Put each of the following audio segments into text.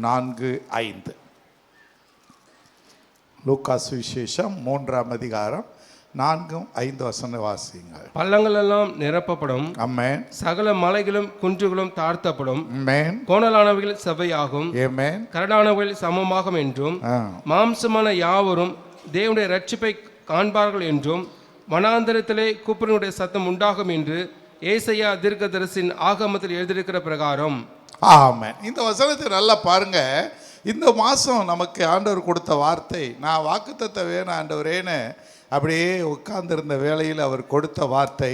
4:5 லூக்கா சுவிசேஷம் 3ஆம் அதிகாரம் 4-5 வசனம் வாசியுங்கள். பள்ளங்கள் எல்லாம் நிரப்பப்படும். ஆமென். சகல மலைகளும் குன்றுகளும் தாழ்த்தப்படும். ஆமென். கோணலானவைகள் செவ்வையாகும். ஆமென். கரடானவைகள் சமமாகும் என்றும் மாம்சமான யாவரும் தேவனுடைய ரட்சிப்பை காண்பார்கள் என்றும் வனாந்தரத்திலே கூப்பிடுடைய சத்தம் உண்டாகும் என்று ஏசாயா தீர்க்கதரிசியின் ஆகமத்தில் எழுதியிருக்கிற பிரகாரம். ஆமென். இந்த வசனத்தை நல்லா பாருங்க. இந்த மாதம் நமக்கு ஆண்டவர் கொடுத்த வார்த்தை, நான் வாக்குத்தத்தம் வேணும் ஆண்டவரேன்னு அப்படியே உட்கார்ந்திருந்த வேளையில் அவர் கொடுத்த வார்த்தை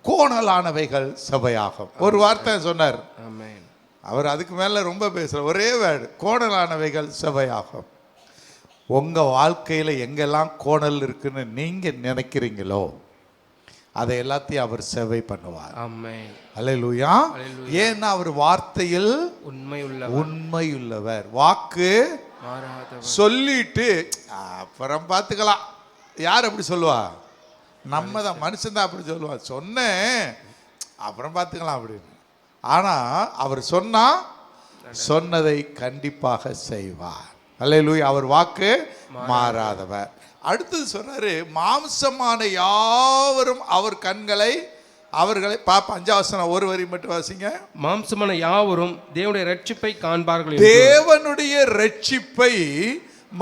கோணலானவைகள் சபையாகும். ஒரு வார்த்தை சொன்னார். ஆமென். அவர் அதுக்கு மேலே ரொம்ப பேசுகிற ஒரே வேர்டு, கோணலானவைகள் சபையாகும். உங்கள் வாழ்க்கையில் எங்கெல்லாம் கோணல் இருக்குன்னு நீங்கள் நினைக்கிறீங்களோ அதை எல்லாத்தையும் அவர் சேவை பண்ணுவார். ஆமென். அல்லேலூயா. ஏன்னா அவர் வார்த்தையில் உண்மையுள்ளவர். வாக்கு சொல்லிட்டு அப்புறம் பார்த்துக்கலாம். யார் அப்படி சொல்லுவா? நம்ம தான், மனுஷன் தான் அப்படி சொல்லுவான். சொன்னேன் அப்புறம் பார்த்துக்கலாம் அப்படின்னு. ஆனால் அவர் சொன்னதை கண்டிப்பாக செய்வார். அல்லேலூயா. அவர் வாக்கு மாறாதவர். அடுத்தது சொன்னாரு, மாம்சமான யாவரும் அவர் கண்களை அவர்களை பாப்பா. 5ஆம் வசனம் ஒரு வரி மட்டும் வாசிங்க. மாம்சமான யாவரும் தேவனுடைய ரட்சிப்பை காண்பார்கள். தேவனுடைய ரட்சிப்பை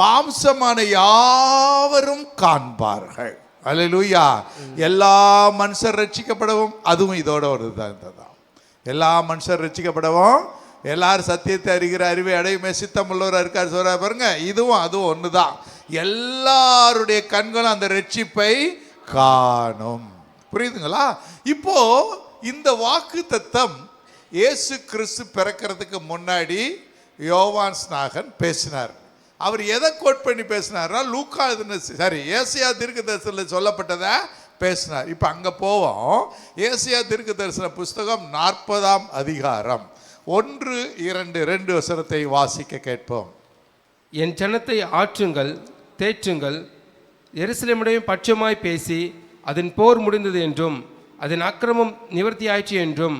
மாம்சமான யாவரும் காண்பார்கள். அல்லேலூயா. எல்லா மனுஷர் ரட்சிக்கப்படவும், அதுவும் இதோட ஒரு தான். எல்லா மனுஷர் ரட்சிக்கப்படவும், எல்லாரும் சத்தியத்தை அறிகிற அறிவை அடையுமே சித்தம் உள்ளவராக இருக்கார் சொல்ற பாருங்க. இதுவும் அதுவும் ஒன்று தான். எல்லாருடைய கண்களும் அந்த ரட்சிப்பை காணும். புரியுதுங்களா? இப்போ இந்த வாக்கு தத்தம் இயேசு கிறிஸ்து பிறக்கிறதுக்கு முன்னாடி யோவான் ஸ்நாகன் பேசினார். அவர் எதை கோட் பண்ணி பேசினார்னா லூக்கா ஏசாயா தீர்க்கதரிசனத்தில் சொல்லப்பட்டதை பேசினார். இப்போ அங்கே போவோம். ஏசாயா தீர்க்கதரிசன புஸ்தகம் 40ஆம் அதிகாரம் 1-2 வசனத்தை வாசிக்க கேட்போம். என் ஜனத்தை ஆற்றுங்கள், தேற்றுங்கள், எருசலேமுடைய பட்சமாய் பேசி அதன் போர் முடிந்தது என்றும் அதன் அக்கிரமம் நிவர்த்தியாயிற்று என்றும்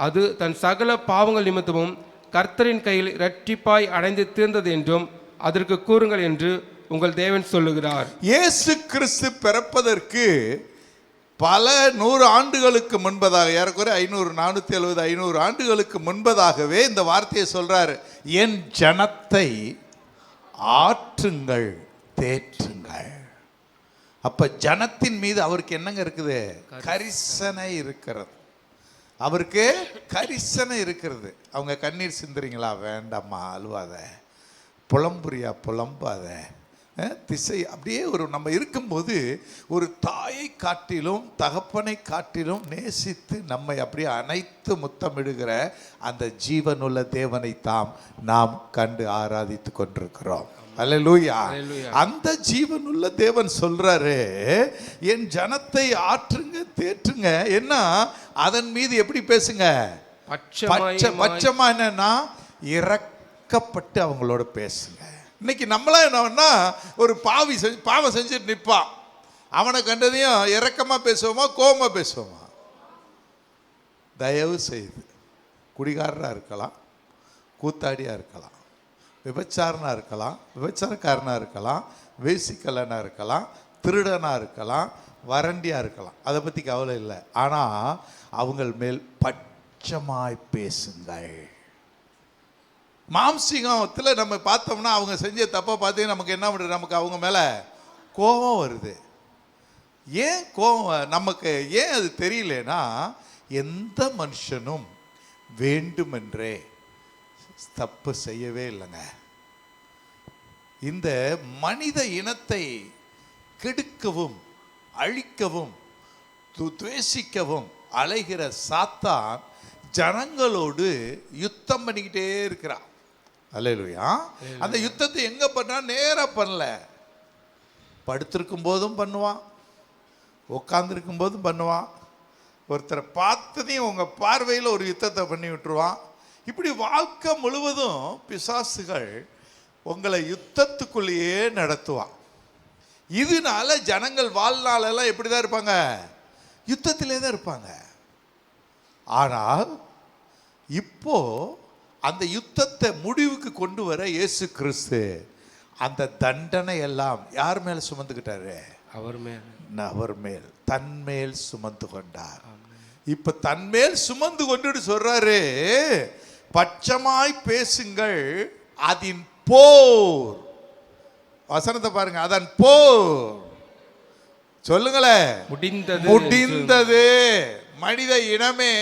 அது தன் சகல பாவங்கள் நிமித்தமும் கர்த்தரின் கையில் இரட்டிப்பாய் அடைந்து தீர்ந்தது என்றும் அதற்கு கூறுங்கள் என்று உங்கள் தேவன் சொல்லுகிறார். இயேசு கிறிஸ்து பிறப்பதற்கு பல 100 ஆண்டுகளுக்கு முன்பதாக, ஏறக்குறை 470-500 ஆண்டுகளுக்கு முன்பதாகவே இந்த வார்த்தையை சொல்றாரு. என் ஜனத்தை ஆற்றுங்கள், தேற்றுங்கள். அப்ப ஜனத்தின் மீது அவருக்கு என்னங்க இருக்குது? கரிசனை இருக்கிறது. அவருக்கு கரிசனை இருக்கிறது. அவங்க கண்ணீர் சிந்துறீங்களா? வேண்டாம்மா, அழுவாத. புலம்புரியா? புலம்பாத. திசை அப்படியே ஒரு நம்ம இருக்கும்போது ஒரு தாயை காட்டிலும் தகப்பனை காட்டிலும் நேசித்து நம்மை அப்படியே அனைத்து முத்தமிடுகிற அந்த ஜீவனுள்ள தேவனை தாம் நாம் கண்டு ஆராதித்து கொண்டிருக்கிறோம். அல்லேலூயா. அந்த ஜீவனுள்ள தேவன் சொல்றாரு, என் ஜனத்தை ஆற்றுங்க, தேற்றுங்க. என்ன? அதன் மீது எப்படி பேசுங்க? பட்சமா என்னன்னா இறக்கப்பட்டு அவங்களோட பேசுங்க. இன்னைக்கு நம்மளாம் என்னன்னா, ஒரு பாவம் செஞ்சுட்டு நிற்பான். அவனை கண்டதையும் இறக்கமா பேசுவோமா, கோபமா பேசுவோமா? தயவு செய்து குடிகாரராக இருக்கலாம், கூத்தாடியா இருக்கலாம், விபச்சாரனா இருக்கலாம், விபச்சாரக்காரனாக இருக்கலாம், வேசிக்கலனாக இருக்கலாம், திருடனாக இருக்கலாம், வறண்டியாக இருக்கலாம், அதை பற்றி கவலை இல்லை. ஆனால் அவங்கள் மேல் பட்சமாய் பேசுங்கள். மாம்சீகத்தில் நம்ம பார்த்தோம்னா அவங்க செஞ்ச தப்பை பார்த்து நமக்கு என்ன பண்ணுறது? நமக்கு அவங்க மேலே கோபம் வருது. ஏன் கோபம் நமக்கு ஏன் அது தெரியலனா, எந்த மனுஷனும் வேண்டுமென்றே தப்பு செய்யவே இல்லைங்க. இந்த மனித இனத்தை கெடுக்கவும் அழிக்கவும் துவேஷிக்கவும் அலைகிற சாத்தான் ஜனங்களோடு யுத்தம் பண்ணிக்கிட்டே இருக்கிறான். அல்லேலூயா. அந்த யுத்தத்தை எங்க பண்ணா? நேரா பண்ணல, படுத்திருக்கும் போதும் பண்ணுவான், உட்கார்ந்துருக்கும் போதும் பண்ணுவான், ஒருத்தரை பார்த்ததையும் உங்க பார்வையில் ஒரு யுத்தத்தை பண்ணி விட்டுருவான். இப்படி வாழ்க்கை முழுவதும் பிசாசுகள் உங்களை யுத்தத்துக்குள்ளேயே நடத்துவான். இதனால ஜனங்கள் வாழ்நாளெல்லாம் எப்படி தான் இருப்பாங்க? யுத்தத்திலே தான் இருப்பாங்க. ஆனால் இப்போ அந்த யுத்தத்தை முடிவுக்கு கொண்டு வர இயேசு கிறிஸ்து அந்த தண்டனை எல்லாம் யார் மேல சுமந்துக்கிட்டாரு? அவர் மேல் தன்மேல் சுமந்து கொண்டார். இப்ப தன்மேல் சுமந்து கொண்டு சொல்றாரு, பட்சமாய் பேசுங்கள், அதன் போர். வசனத்தை பாருங்க, அதன் போர் சொல்லுங்களேன், முடிந்தது. மனித இனமே,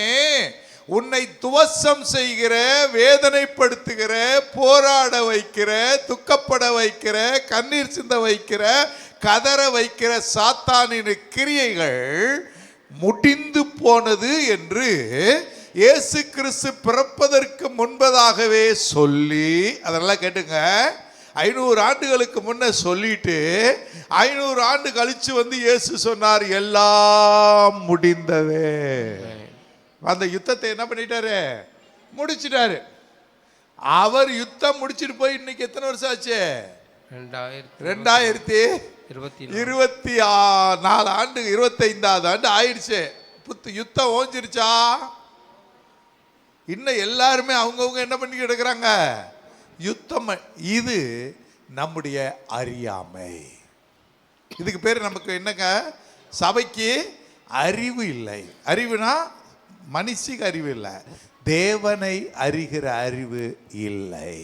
உன்னை துவசம் செய்கிற, வேதனைப்படுத்துகிற, போராட வைக்கிற, துக்கப்பட வைக்கிற, கண்ணீர் சிந்த வைக்கிற, கதற வைக்கிற சாத்தானின் கிரியைகள் முடிந்து போனது என்று இயேசு கிறிஸ்து பிறப்பதற்கு முன்பதாகவே சொல்லி, அதெல்லாம் கேட்டுங்க, 500 ஆண்டுகளுக்கு முன்ன சொல்லிட்டு 500 ஆண்டு கழிச்சு வந்து இயேசு சொன்னார், எல்லாம் முடிந்தது. அந்த யுத்தத்தை என்ன பண்ணிட்டாரு? முடிச்சிட்டாரு. அவர் யுத்தம் முடிச்சிட்டு போய் இன்னைக்கு எத்தனை வருஷம் ஆச்சு? 2024 ஆண்டு, 25வது ஆண்டு ஆயிடுச்சு. யுத்தம் ஓஞ்சிருச்சா? இன்னும் எல்லாருமே அவங்கவுங்க என்ன பண்ணி கிடக்குறாங்க? யுத்தம். இது நம்முடைய அறியாமை. இதுக்கு பேர் நமக்கு என்னங்க? சபைக்கு அறிவு இல்லை. அறிவுனா மனுஷிக அறிவு இல்லை, தேவனை அறிகிற அறிவு இல்லை.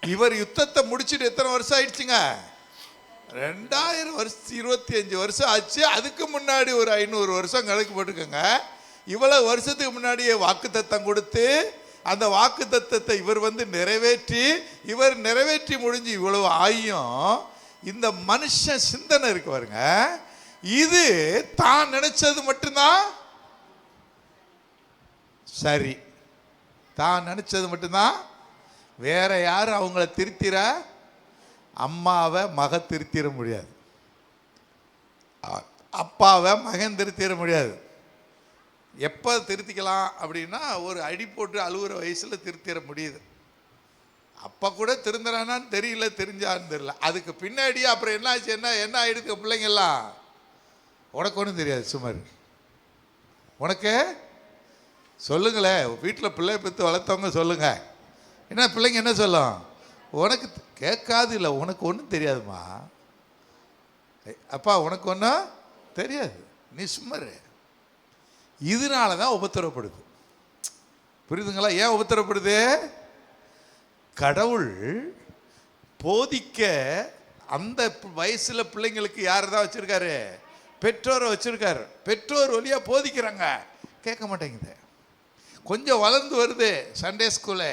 இவர் யுத்தத்தை முடிச்சுட்டு எத்தனை வருஷம் ஆயிடுச்சுங்க? 2000 வருஷம், 25 வருஷம் ஆச்சு. அதுக்கு முன்னாடி ஒரு 500 வருஷம் கணக்கு போட்டுக்கோங்க. இவ்வளவு வருஷத்துக்கு முன்னாடியே வாக்குத்தத்தம் கொடுத்து, அந்த வாக்குத்தத்தத்தை இவர் வந்து நிறைவேற்றி முடிஞ்சு இவ்வளவு ஆயும் இந்த மனுஷன் சிந்தனை இருக்கு பாருங்க, இது தான் நினைச்சது மட்டும்தான் சரி. தான் நினைச்சது மட்டும்தான். வேற யாரும் அவங்கள திருத்திர, அம்மாவை மக திருத்திட முடியாது, அப்பாவை மகன் திருத்திட முடியாது. எப்போ திருத்திக்கலாம் அப்படின்னா, ஒரு அடி போட்டு அழுகுற வயசில் திருத்திட முடியுது. அப்போ கூட திருந்துறானான்னு தெரியல, தெரிஞ்சான்னு தெரியல. அதுக்கு பின்னாடியே அப்புறம் என்ன ஆச்சு? என்ன ஆயிடுக்கு பிள்ளைங்கெல்லாம்? உனக்கு ஒன்றும் தெரியாது, சுமார். உனக்கு சொல்லுங்களேன், வீட்டில் பிள்ளை பெற்று வளர்த்தவங்க சொல்லுங்க. என்ன பிள்ளைங்க என்ன சொல்லும்? உனக்கு கேட்காது, இல்லை உனக்கு ஒன்றும் தெரியாதுமா, அப்பா உனக்கு ஒன்றும் தெரியாது, நீ சும்மாரு. இதனால தான் உபத்திரப்படுது. புரியுதுங்களா? ஏன் உபத்திரப்படுது? கடவுள் போதிக்க அந்த வயசில் பிள்ளைங்களுக்கு யார் தான் வச்சுருக்காரு? பெற்றோரை வச்சுருக்காரு. பெற்றோர் வழியாக போதிக்கிறாங்க, கேட்க மாட்டேங்குது. கொஞ்சம் வளர்ந்து வருது, சண்டே ஸ்கூலு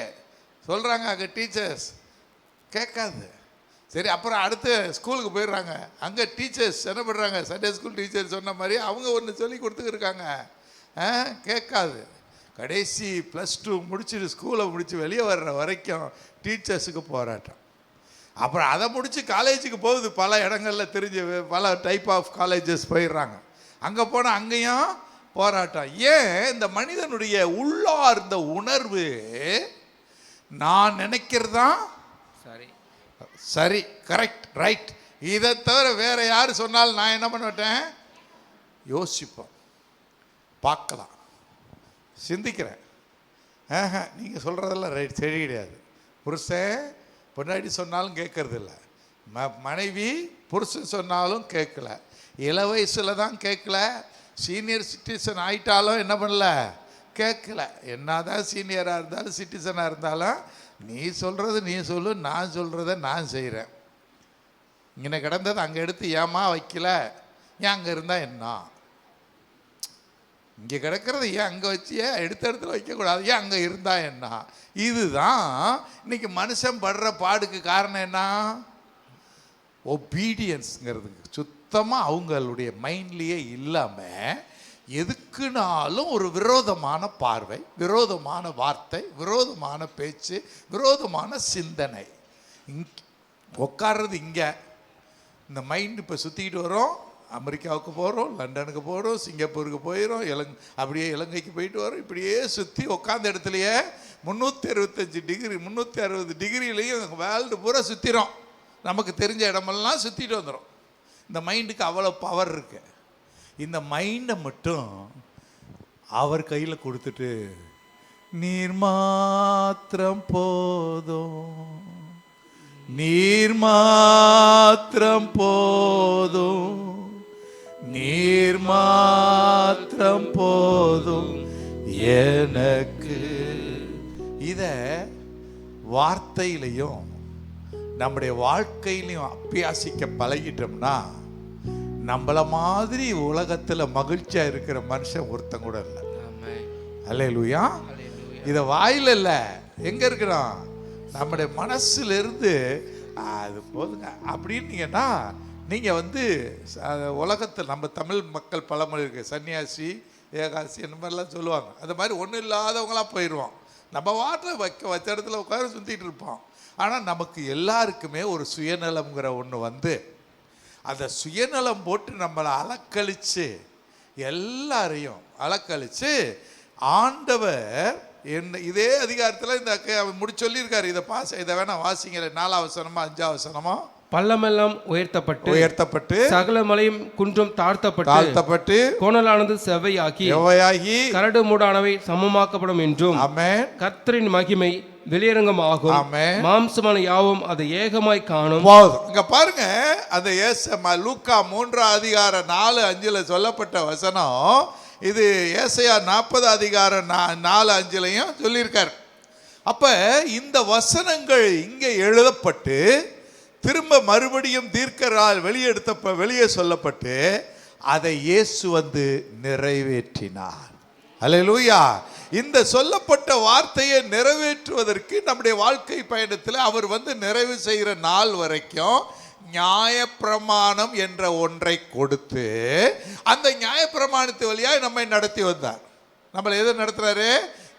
சொல்கிறாங்க, அங்கே டீச்சர்ஸ் கேட்காது. சரி, அப்புறம் அடுத்து ஸ்கூலுக்கு போயிடுறாங்க, அங்கே டீச்சர்ஸ் என்ன பண்ணுறாங்க? சண்டே ஸ்கூல் டீச்சர்ஸ் சொன்ன மாதிரி அவங்க ஒன்று சொல்லி கொடுத்துருக்காங்க, கேட்காது. கடைசி +2 முடிச்சுட்டு ஸ்கூலை முடித்து வெளியே வர்ற வரைக்கும் டீச்சர்ஸுக்கு போராட்டம். அப்புறம் அதை முடித்து காலேஜுக்கு போகுது. பல இடங்களில் தெரிஞ்ச பல டைப் ஆஃப் காலேஜஸ் போயிடுறாங்க. அங்கே போனால் அங்கேயும் போராட்டம். ஏன்? இந்த மனிதனுடைய உள்ளார்ந்த உணர்வு, நான் நினைக்கிறதான் சரி, கரெக்ட், ரைட். இதை தவிர வேற யார் சொன்னாலும் நான் என்ன பண்ண மாட்டேன்? யோசிப்போம், பார்க்கலாம், சிந்திக்கிறேன். நீங்கள் சொல்கிறதெல்லாம் ரைட், சரி கிடையாது. புருஷன் பொன்னாடி சொன்னாலும் கேட்கறதில்ல, மனைவி புருஷன் சொன்னாலும் கேட்கல. இள வயசில் தான் கேட்கல, சீனியர் சிட்டிசன் ஆயிட்டாலும் என்ன பண்ணல? கேட்கல. என்னதான் சீனியராக இருந்தாலும் சிட்டிசனாக இருந்தாலும், நீ சொல்கிறது நீ சொல்லு, நான் சொல்கிறத நான் செய்கிறேன். இங்கே கிடந்தது அங்கே எடுத்து ஏமா வைக்கல? ஏன் அங்கே இருந்தால் என்ன? இங்கே கிடக்கிறது ஏன் அங்கே வச்சு, ஏன் எடுத்த இடத்துல வைக்கக்கூடாது? ஏன் அங்கே இருந்தால் என்ன? இதுதான் இன்னைக்கு மனுஷன் படுற பாடுக்கு காரணம். என்ன? ஒபீடியன்ஸுங்கிறதுக்கு சுத்தமாக அவங்களுடைய மைண்ட்லேயே இல்லாமல், எதுக்குனாலும் ஒரு விரோதமான பார்வை, விரோதமான வார்த்தை, விரோதமான பேச்சு, விரோதமான சிந்தனை. உட்கார்றது இங்கே இந்த மைண்டு இப்போ சுற்றிக்கிட்டு வரோம். அமெரிக்காவுக்கு போகிறோம், லண்டனுக்கு போகிறோம், சிங்கப்பூருக்கு போயிடும், அப்படியே இலங்கைக்கு போயிட்டு வரோம். இப்படியே சுற்றி உட்காந்த இடத்துலையே 365 டிகிரி 360 டிகிரிலையும் வேர்ல்டு பூரா சுற்றிடும். நமக்கு தெரிஞ்ச இடமெல்லாம் சுற்றிட்டு வந்துடும். இந்த மைண்டுக்கு அவ்வளோ பவர் இருக்கு. இந்த மைண்டை மட்டும் அவர் கையில் கொடுத்துட்டு நீர் மாத்திரம் போதும், நீர் மாத்திரம் போதும், நீர் மாத்திரம் போதும் எனக்கு. இத வார்த்தையிலையும் நம்முடைய வாழ்க்கையிலையும் அபியாசிக்க பழகிட்டோம்னா நம்மள மாதிரி உலகத்துல மகிழ்ச்சியா இருக்கிற மனுஷன் ஒருத்தன் கூட இல்லை. அல்லேலூயா. இத வாயில இல்ல, எங்க இருக்கிறோம்? நம்முடைய மனசுல இருந்து அது போதுங்க அப்படின்னீங்கன்னா நீங்க உலகத்தில் நம்ம தமிழ் மக்கள் பழமொழி இருக்கு, சன்னியாசி ஏகாசி இந்த மாதிரிலாம் சொல்லுவாங்க. அது மாதிரி ஒன்றும் இல்லாதவங்களாம் போயிடுவோம். நம்ம வாட்டில் வச்ச இடத்துல உட்கார சுற்றிட்டு இருப்போம். ஆனால் நமக்கு எல்லாருக்குமே ஒரு சுயநலம்ங்கிற ஒன்று அந்த சுயநலம் போட்டு நம்மளை அலக்கழிச்சு எல்லாரையும் அலக்கழிச்சு ஆண்டவர் என்ன இதே அதிகாரத்தில் இந்த முடிச்சு சொல்லியிருக்காரு. இதை வேணா வாசிங்களே, 4ஆம் வசனமா 5ஆம் வசனமா? பள்ளமெல்லாம் உயர்த்தப்பட்டு சகல மலையும் குன்றும் தாழ்த்தப்பட்டு கோணலானது செவ்வையாகி கரடு மூடானவை சமமாக்கப்படும் என்றும் கர்த்தரின் மகிமை வெளியரங்கம் ஆகும், மாம்சமான யாவும் அதை ஏகமாய் காணும். இங்க பாருங்க, அந்த லூக்கா 3ஆம் அதிகாரம் 4-5 சொல்லப்பட்ட வசனம் இது ஏசாயா 40 அதிகாரம் 4-5 சொல்லியிருக்கார். அப்ப இந்த வசனங்கள் இங்கே எழுதப்பட்டு திரும்ப மறுபடியும் தீர்க்கரால் வெளியே சொல்லப்பட்டு அதை இயேசு நிறைவேற்றினார். அல்லேலூயா. இந்த சொல்லப்பட்ட வார்த்தையை நிறைவேற்றுவதற்கு நம்முடைய வாழ்க்கை பயணத்தில் அவர் நிறைவு செய்கிற நாள் வரைக்கும் நியாயப்பிரமாணம் என்ற ஒன்றை கொடுத்து அந்த நியாயப்பிரமாணத்து வழியாக நம்மை நடத்தி வந்தார். நம்மளை எதை நடத்துறாரு?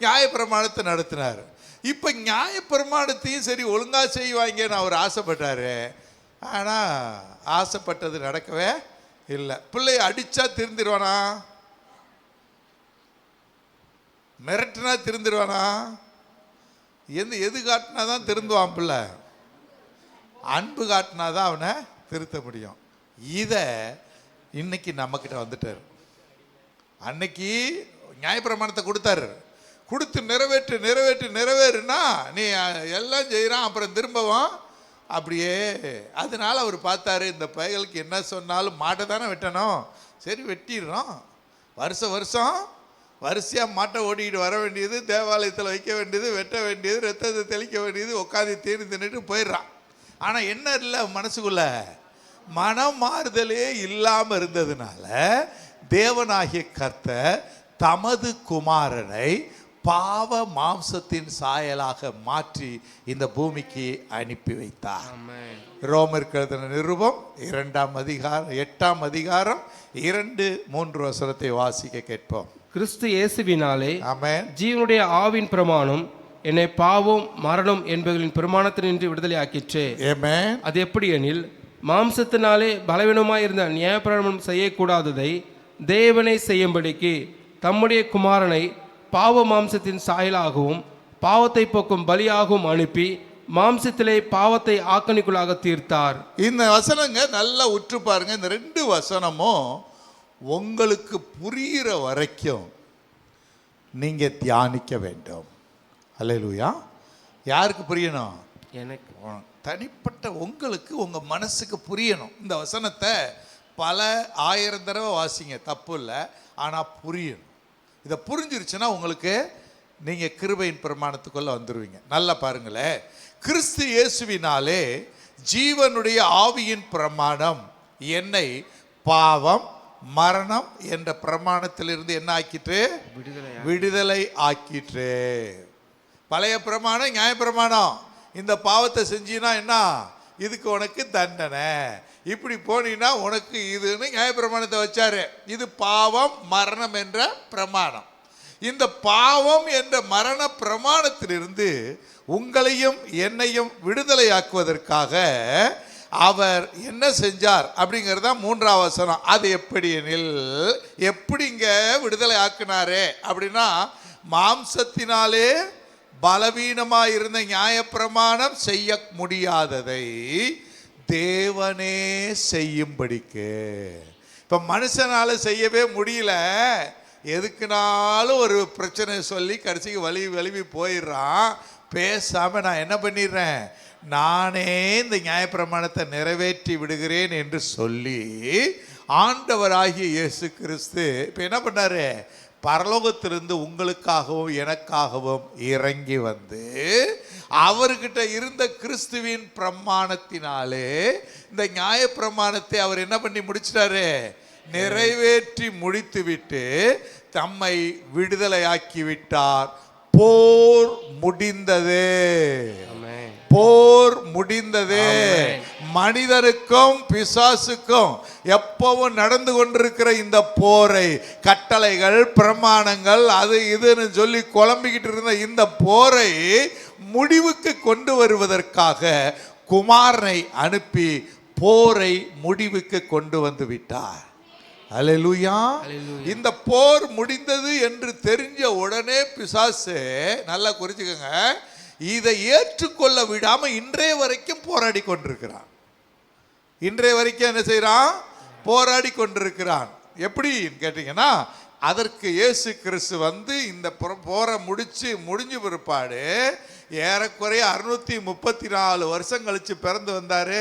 நியாயப்பிரமாணத்தை நடத்தினார். இப்போ நியாயப்பிரமாணத்தையும் சரி ஒழுங்கா செய்வாங்கன்னு அவர் ஆசைப்பட்டாரு. ஆனால் ஆசைப்பட்டது நடக்கவே இல்லை. பிள்ளைய அடிச்சா திருந்திருவானா? மிரட்டினா திருந்திருவானா? எது காட்டினா தான் திருந்துவான் பிள்ளை? அன்பு காட்டினா தான் அவனை திருத்த முடியும். இதை இன்னைக்கு நம்மக்கிட்ட வந்துட்டார். அன்னைக்கு நியாயப்பிரமாணத்தை கொடுத்தாரு, கொடுத்து நிறைவேறுனா நீ எல்லாம் செய்கிறான், அப்புறம் திரும்பவும் அப்படியே. அதனால அவர் பார்த்தாரு, இந்த பயலுக்கு என்ன சொன்னாலும் மாட்டை தானே வெட்டணும், சரி வெட்டிடுறோம். வருஷம் வரிசையாக மாட்டை ஓடிக்கிட்டு வர வேண்டியது, தேவாலயத்தில் வைக்க வேண்டியது, வெட்ட வேண்டியது, ரத்தத்தை தெளிக்க வேண்டியது, உட்காந்து தின்னுட்டு போயிடுறான். ஆனால் என்ன இல்லை, மனசுக்குள்ள மனம் மாறுதலே இல்லாமல் இருந்ததுனால தேவனாகிய கர்த்தர் தமது குமாரனை பாவ மாம்சத்தின் சாயலாக மாற்றி இந்த பூமிக்கு அனுப்பி வைத்தார். ரோமர் எழுதின நிருபம் 2ஆம் அதிகாரம் 8ஆம் அதிகாரம் 2-3 வசனத்தை வாசிக்க கேட்போம். கிறிஸ்து இயேசுவினாலே ஜீவனுடைய ஆவின் பிரமாணம் என்னை பாவம் மரணம் என்பவர்களின் பிரமாணத்தினின்று விடுதலை ஆக்கிற்றே. அது எப்படி எனில், மாம்சத்தினாலே பலவீனமாய் இருந்த நியாயப்பிரமாணம் செய்யக்கூடாததை தேவனை செய்யும்படிக்கு தம்முடைய குமாரனை பாவ மாம்சத்தின் சாயலாகவும் பாவத்தை போக்கும் பலியாகவும் அனுப்பி மாம்சத்திலே பாவத்தை ஆக்கணிக்குள்ளாக தீர்த்தார். இந்த வசனங்க நல்லா உற்று பாருங்க. இந்த 2 வசனமும் உங்களுக்கு புரிகிற வரைக்கும் நீங்க தியானிக்க வேண்டும். அல்லேலூயா. யாருக்கு புரியணும்? எனக்கு. தனிப்பட்ட உங்களுக்கு, உங்க மனசுக்கு புரியணும். இந்த வசனத்தை பல 1000 தடவை வாசிங்க, தப்பு இல்லை. ஆனால் புரியணும். இதை புரிஞ்சிருச்சுன்னா உங்களுக்கு நீங்கள் கிருபையின் பிரமாணத்துக்குள்ளே வந்துடுவீங்க. நல்லா பாருங்களேன், கிறிஸ்து இயேசுவினாலே ஜீவனுடைய ஆவியின் பிரமாணம் என்னை பாவம் மரணம் என்ற பிரமாணத்திலிருந்து என்ன ஆக்கிட்டு? விடுதலை ஆக்கிட்டு. பழைய பிரமாணம் நியாயப்பிரமாணம், இந்த பாவத்தை செஞ்சினா என்ன, இதுக்கு உனக்கு தண்டனை, இப்படி போனீங்கன்னா உனக்கு இதுன்னு நியாயப்பிரமாணத்தை வச்சாரு. இது பாவம் மரணம் என்ற பிரமாணம். இந்த பாவம் என்ற மரண பிரமாணத்திலிருந்து உங்களையும் என்னையும் விடுதலையாக்குவதற்காக அவர் என்ன செஞ்சார் அப்படிங்கிறதா 3ஆம் வசனம். அது எப்படி எனில், எப்படிங்க விடுதலை ஆக்குனாரே அப்படின்னா, மாம்சத்தினாலே பலவீனமாக இருந்த நியாயப்பிரமாணம் செய்ய முடியாததை தேவனே செய்யும்படிக்கு. இப்போ மனுஷனால செய்யவே முடியல, எதுக்குனாலும் ஒரு பிரச்சனை சொல்லி கடைசிக்கு வலிவி போயிடுறான். பேசாம நான் என்ன பண்ணிடுறேன், நானே இந்த நியாயப்பிரமாணத்தை நிறைவேற்றி விடுகிறேன் என்று சொல்லி ஆண்டவராகிய இயேசு கிறிஸ்து இப்போ என்ன பண்ணாரு, பரலோகத்திலிருந்து உங்களுக்காகவும் எனக்காகவும் இறங்கி வந்து அவர்கிட்ட இருந்த கிறிஸ்துவின் பிரமாணத்தினாலே இந்த நியாயப்பிரமாணத்தை அவர் என்ன பண்ணி முடிச்சிட்டாரு, நிறைவேற்றி முடித்துவிட்டு தம்மை விடுதலையாக்கி விட்டார். போர் முடிந்தது, போர் முடிந்தது. மனிதனுக்கும் பிசாசுக்கும் எப்பவும் நடந்து கொண்டிருக்கிற இந்த போரை, கட்டளைகள் பிரமாணங்கள் அது இதுன்னு சொல்லி குழம்பிக்கிட்டு இருந்த இந்த போரை முடிவுக்கு கொண்டு வருவதற்காக குமாரனை அனுப்பி போரை முடிவுக்கு கொண்டு வந்து விட்டார். அல்லேலூயா. இந்த போர் முடிந்தது என்று தெரிஞ்ச உடனே பிசாசு, நல்லா குறிச்சுக்கோங்க, இதை ஏற்றுக்கொள்ள விடாம இன்றைய வரைக்கும் போராடி கொண்டிருக்கிறான். இன்றைய வரைக்கும் என்ன செய்யறான், போராடி கொண்டிருக்கிறான். எப்படி கேட்டீங்கன்னா, அதற்கு இயேசு கிறிஸ்து வந்து இந்த போரை முடிஞ்சு பிற்பாடு ஏறக்குறைய 634 வருஷம் கழிச்சு பிறந்து வந்தாரு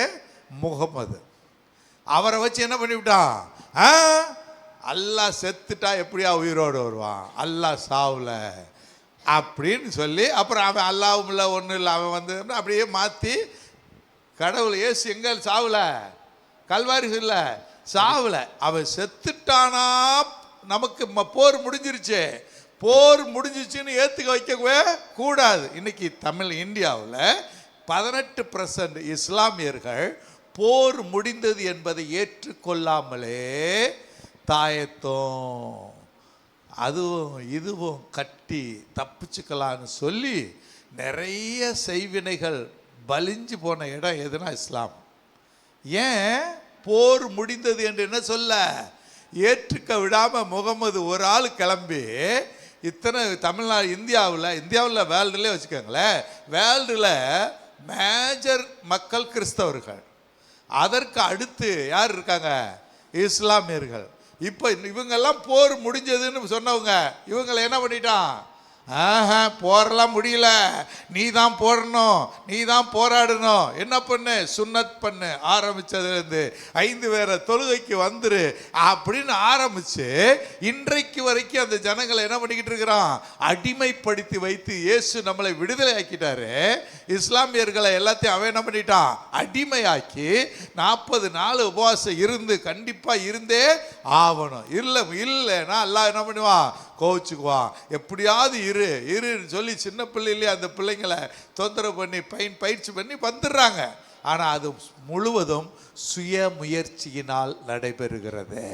முகமது. அவரை வச்சு என்ன பண்ணிவிட்டான், அல்லாஹ் செத்துட்டா எப்படியா உயிரோடு வருவான், அல்லாஹ் சாவுல அப்படின்னு சொல்லி அப்புறம் அவன் அல்லாவும் இல்லை ஒன்றும் இல்லை, அவன் வந்து அப்படியே மாற்றி கடவுள் இயேசு எங்கே சாவுல, கல்வாரி இல்லை சாவுல, அவன் செத்துட்டானா நமக்கு போர் முடிஞ்சிருச்சு. போர் முடிஞ்சிச்சுன்னு ஏற்றுக்க வைக்கவே கூடாது. இன்னைக்கு இந்தியாவில் 18% இஸ்லாமியர்கள் போர் முடிந்தது என்பதை ஏற்றுக்கொள்ளாமலே தாயத்தம் அதுவும் இதுவும் கட்டி தப்பிச்சுக்கலான்னு சொல்லி நிறைய செய்வினைகள் பலிஞ்சு போன இடம் எதுனா இஸ்லாம். ஏன் போர் முடிந்தது என்று என்ன சொல்ல ஏற்றுக்க விடாம முகமது ஒரு ஆள் கிளம்பி இத்தனை தமிழ்நாடு இந்தியாவில் வேர்ல்டுலேயே வச்சுக்கோங்களேன், வேர்ல்டில் மேஜர் மக்கள் கிறிஸ்தவர்கள், அதற்கு அடுத்து யார் இருக்காங்க, இஸ்லாமியர்கள். இப்போ இவங்கெல்லாம் போர் முடிஞ்சதுன்னு சொன்னவங்க இவங்களை என்ன பண்ணிட்டான், போரெல்லாம் முடியல, நீ தான் போடணும், நீ தான் போராடணும், என்ன பண்ணு, சுன்னத் பண்ணு, ஆரம்பிச்சதுலேருந்து 5 வேற தொழுகைக்கு வந்துரு அப்படின்னு ஆரம்பிச்சு இன்றைக்கு வரைக்கும் அந்த ஜனங்களை என்ன பண்ணிக்கிட்டு இருக்கிறான், அடிமைப்படுத்தி வைத்து. இயேசு நம்மளை விடுதலை ஆக்கிட்டாரு, இஸ்லாமியர்களை எல்லாத்தையும் அவன் என்ன பண்ணிட்டான், அடிமையாக்கி 40 நாள் உபவாசம் இருந்து கண்டிப்பாக இருந்தே ஆகணும். இல்லைன்னா எல்லாம் என்ன பண்ணுவான், கோவிச்சுக்குவான். எப்படியாவது இருன்னு சொல்லி சின்ன பிள்ளையிலே அந்த பிள்ளைங்களை தொந்தரவு பண்ணி பயிற்சி பண்ணி வந்துடுறாங்க. ஆனால் அது முழுவதும் சுய முயற்சியினால் நடைபெறுகிறது.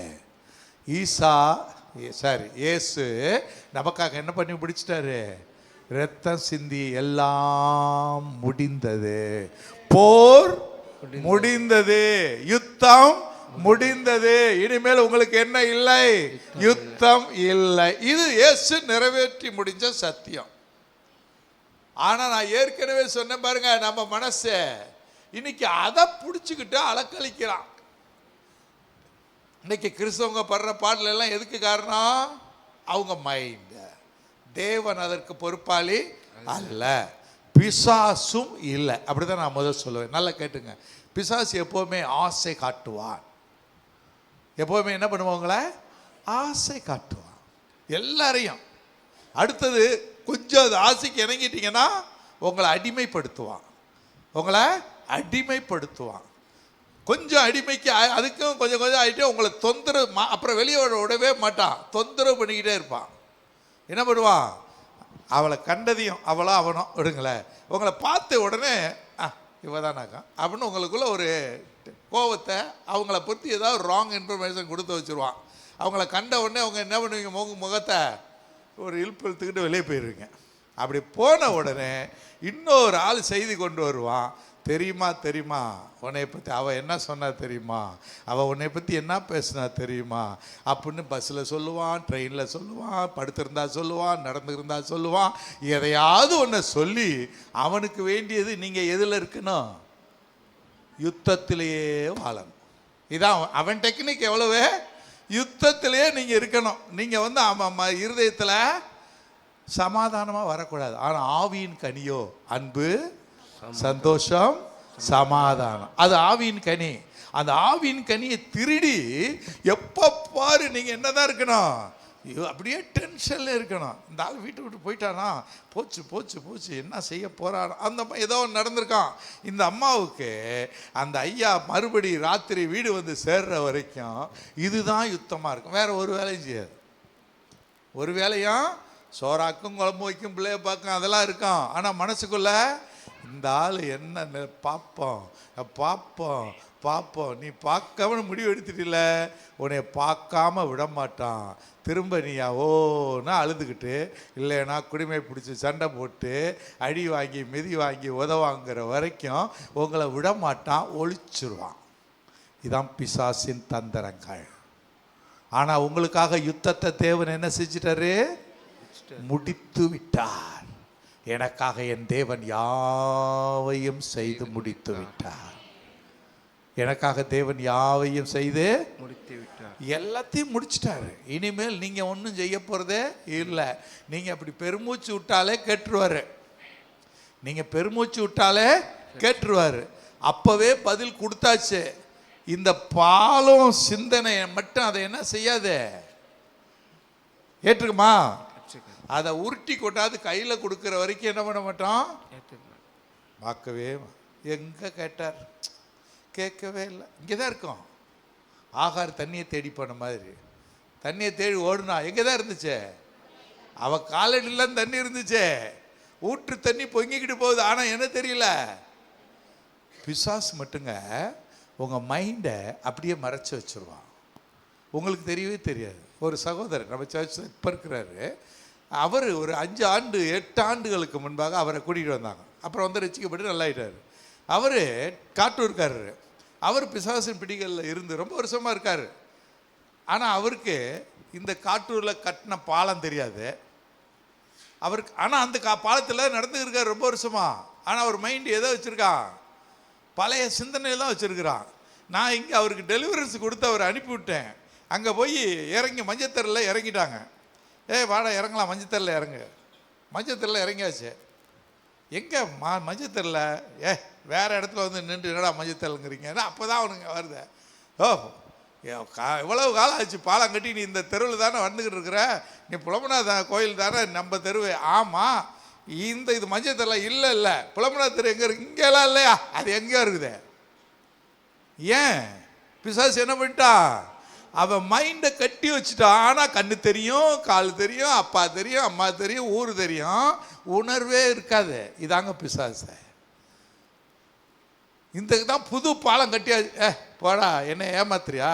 இயேசு நமக்காக என்ன பண்ணி முடிச்சிட்டாரு, ரத்தம் சிந்தி எல்லாம் முடிந்தது, போர் முடிந்தது, யுத்தம் முடிந்தது, இனிமேல் உங்களுக்கு என்ன இல்லை, யுத்தம் இல்லை. இது இயேசு நிறைவேற்றி முடிஞ்ச சத்தியம். ஆனா நான் ஏற்கனவே சொன்ன பாருங்க, நம்ம மனசு இன்னைக்கு அதை பிடிச்சுக்கிட்டு அலக்களிக்கிறான். இன்னைக்கு கிறிஸ்தவங்க படுற பாடல எல்லாம் எதுக்கு காரணம், அவங்க மைண்ட். தேவன் அதற்கு பொறுப்பாளி அல்ல, பிசாசும் இல்லை. அப்படிதான் நான் முதல் சொல்லுவேன். நல்லா கேட்டுங்க, பிசாசு எப்போவுமே ஆசை காட்டுவான். எப்போவுமே என்ன பண்ணுவாங்கள, ஆசை காட்டுவான் எல்லாரையும். அடுத்தது கொஞ்சம் அது ஆசைக்கு இறங்கிட்டீங்கன்னா உங்களை அடிமைப்படுத்துவான், கொஞ்சம் அடிமைக்கு அதுக்கும் கொஞ்சம் ஆகிட்டே உங்களை தொந்தரவு, அப்புறம் வெளியே விடவே மாட்டான், தொந்தரவு பண்ணிக்கிட்டே இருப்பான். என்ன பண்ணுவான், அவளை கண்டதையும் அவனோ விடுங்களேன், உங்களை பார்த்த உடனே இவதானாக்கா அப்படின்னு உங்களுக்குள்ள ஒரு கோவத்தை, அவங்கள பற்றி ஏதாவது ராங் இன்ஃபர்மேஷன் கொடுத்து வச்சுருவான். அவங்கள கண்ட உடனே அவங்க என்ன பண்ணுவீங்க, முகத்தை ஒரு இழுப்பு இழுத்துக்கிட்டு வெளியே போயிடுவீங்க. அப்படி போன உடனே இன்னொரு ஆள் செய்தி கொண்டு வருவான், தெரியுமா உன்னை பற்றி அவள் என்ன சொன்னா தெரியுமா, அவள் உன்னை பற்றி என்ன பேசுனா தெரியுமா அப்படின்னு பஸ்ஸில் சொல்லுவான், ட்ரெயினில் சொல்லுவான், படுத்திருந்தா சொல்லுவான், நடந்துருந்தா சொல்லுவான், எதையாவது ஒன்று சொல்லி அவனுக்கு வேண்டியது நீங்கள் எதில் இருக்கணும், யுத்தத்திலேயே வாழணும். இதான் அவன் டெக்னிக். எவ்வளவு யுத்தத்திலே நீங்க இருக்கணும். நீங்க இருதயத்துல சமாதானமா வரக்கூடாது. ஆனா ஆவியின் கனியோ அன்பு, சந்தோஷம், சமாதானம். அது ஆவியின் கனி. அந்த ஆவியின் கனியை திருடி எப்ப பாரு நீங்க என்னதான் இருக்கணும், அப்படியே டென்ஷன்ல இருக்கணும். இந்த ஆள் வீட்டை விட்டு போயிட்டானா, போச்சு போச்சு போச்சு, என்ன செய்ய போறான், அந்த ஏதோ நடந்திருக்கான். இந்த அம்மாவுக்கு அந்த ஐயா மறுபடி ராத்திரி வீடு வந்து சேர்ற வரைக்கும் இதுதான் யுத்தமா இருக்கும். வேற ஒரு வேலையும் செய்யாது. ஒரு வேலையும் சோறாக்கும் குழம்பு வைக்கும் பிள்ளைய பார்க்கும் அதெல்லாம் இருக்கும். ஆனால் மனசுக்குள்ள இந்த ஆள் என்ன பார்ப்போம் பார்ப்போம் பார்ப்போம், நீ பார்க்காம முடிவு எடுத்துட்டில, உன்னை பார்க்காம விட மாட்டான். திரும்ப நீயா ஓன்னா அழுதுகிட்டு, இல்லைன்னா குடிமை பிடிச்சி சண்டை போட்டு அடி வாங்கி மிதி வாங்கி உதவாங்கிற வரைக்கும் உங்களை விட மாட்டான், ஒழிச்சிருவான். இதான் பிசாசின் தந்திரங்கள். ஆனால் உங்களுக்காக யுத்தத்தை தேவன் என்ன செஞ்சிட்டாரு, முடித்து விட்டார். எனக்காக என் தேவன் யாவையும் செய்து முடித்து விட்டார். எனக்காக தேவன் யாவையும் செய்து முடித்து விட்டார். எல்லாத்தையும் முடிச்சிட்டாரு. இனிமேல் நீங்க ஒன்றும் செய்ய போறதே இல்லை. நீங்க அப்படி பெருமூச்சு விட்டாலே கேட்டுருவாரு. நீங்க பெருமூச்சு விட்டாலே கேட்டுருவாரு. அப்பவே பதில் கொடுத்தாச்சு. இந்த பாலும் சிந்தனை மட்டும் அதை என்ன செய்யாது, ஏற்றுக்குமா? அதை உருட்டி கொட்டாது கையில் கொடுக்குற வரைக்கும் என்ன பண்ண மாட்டோம், பார்க்கவே. எங்க கேட்டார், கேட்கவே இல்லை. இங்கே தான் இருக்கோம். ஆகார் தண்ணியை தேடி போன மாதிரி தண்ணியை தேடி ஓடுனா எங்கே தான் இருந்துச்சு, அவ காலடிலாம் தண்ணி இருந்துச்சு. ஊற்று தண்ணி பொங்கிக்கிட்டு போகுது. ஆனால் என்ன தெரியல, பிசாசு மட்டுங்க உங்கள் மைண்டை அப்படியே மறைச்சி வச்சுருவான். உங்களுக்கு தெரியவே தெரியாது. ஒரு சகோதரர் நம்ம சர்ச்சில் இப்போ இருக்கிறாரு. அவர் ஒரு 5 ஆண்டு 8 ஆண்டுகளுக்கு முன்பாக அவரை கூட்டிகிட்டு வந்தாங்க. அப்புறம் வந்து ரசிக்கப்பட்டு நல்லாயிட்டார். அவர் காட்டூர்காரர். அவர் பிசாசின் பிடிகளில் இருந்து ரொம்ப வருஷமாக இருக்கார். ஆனால் அவருக்கு இந்த காட்டூரில் கட்டின பாலம் தெரியாது அவருக்கு. ஆனால் அந்த பாலத்தில் நடந்துருக்கார் ரொம்ப வருஷமா. ஆனால் அவர் மைண்டு எதை வச்சுருக்கான், பழைய சிந்தனையெல்லாம் வச்சுருக்கிறான். நான் இங்கே அவருக்கு டெலிவரன்ஸ் கொடுத்து அவரை அனுப்பிவிட்டேன். அங்கே போய் இறங்கி மஞ்சத்தரில் இறங்கிட்டாங்க. வாடா இறங்கலாம், மஞ்சத்தரில் இறங்கு. மஞ்சத்தரில் இறங்கியாச்சு. எங்கே மஞ்சத்தரில் வேறு இடத்துல வந்து நின்று என்னடா மஞ்சத்தல்ங்கிறீங்க. அப்போ தான் அவனுங்க வருது. இவ்வளவு காலம் ஆச்சு பாலம் கட்டி, நீ இந்த தெருவில் தானே வந்துக்கிட்டு இருக்கிற, நீ புலம்புநாத கோயில் தானே நம்ம தெருவு. ஆமாம், இது மஞ்சத்தரில். இல்லை இல்லை, புலம்புநாத தெரு எங்கே இருக்கு, இங்கெல்லாம் இல்லையா, அது எங்கேயோ இருக்குது. ஏன் பிசாசு என்ன பண்ணிட்டான், அவன் மைண்டை கட்டி வச்சுட்டான். ஆனால் கண்ணு தெரியும், கால் தெரியும், அப்பா தெரியும், அம்மா தெரியும், ஊர் தெரியும், உணர்வே இருக்காது. இதாங்க பிசாசு. இந்த தான் புது பாலம் கட்டியா. போடா என்ன ஏமாத்துறியா,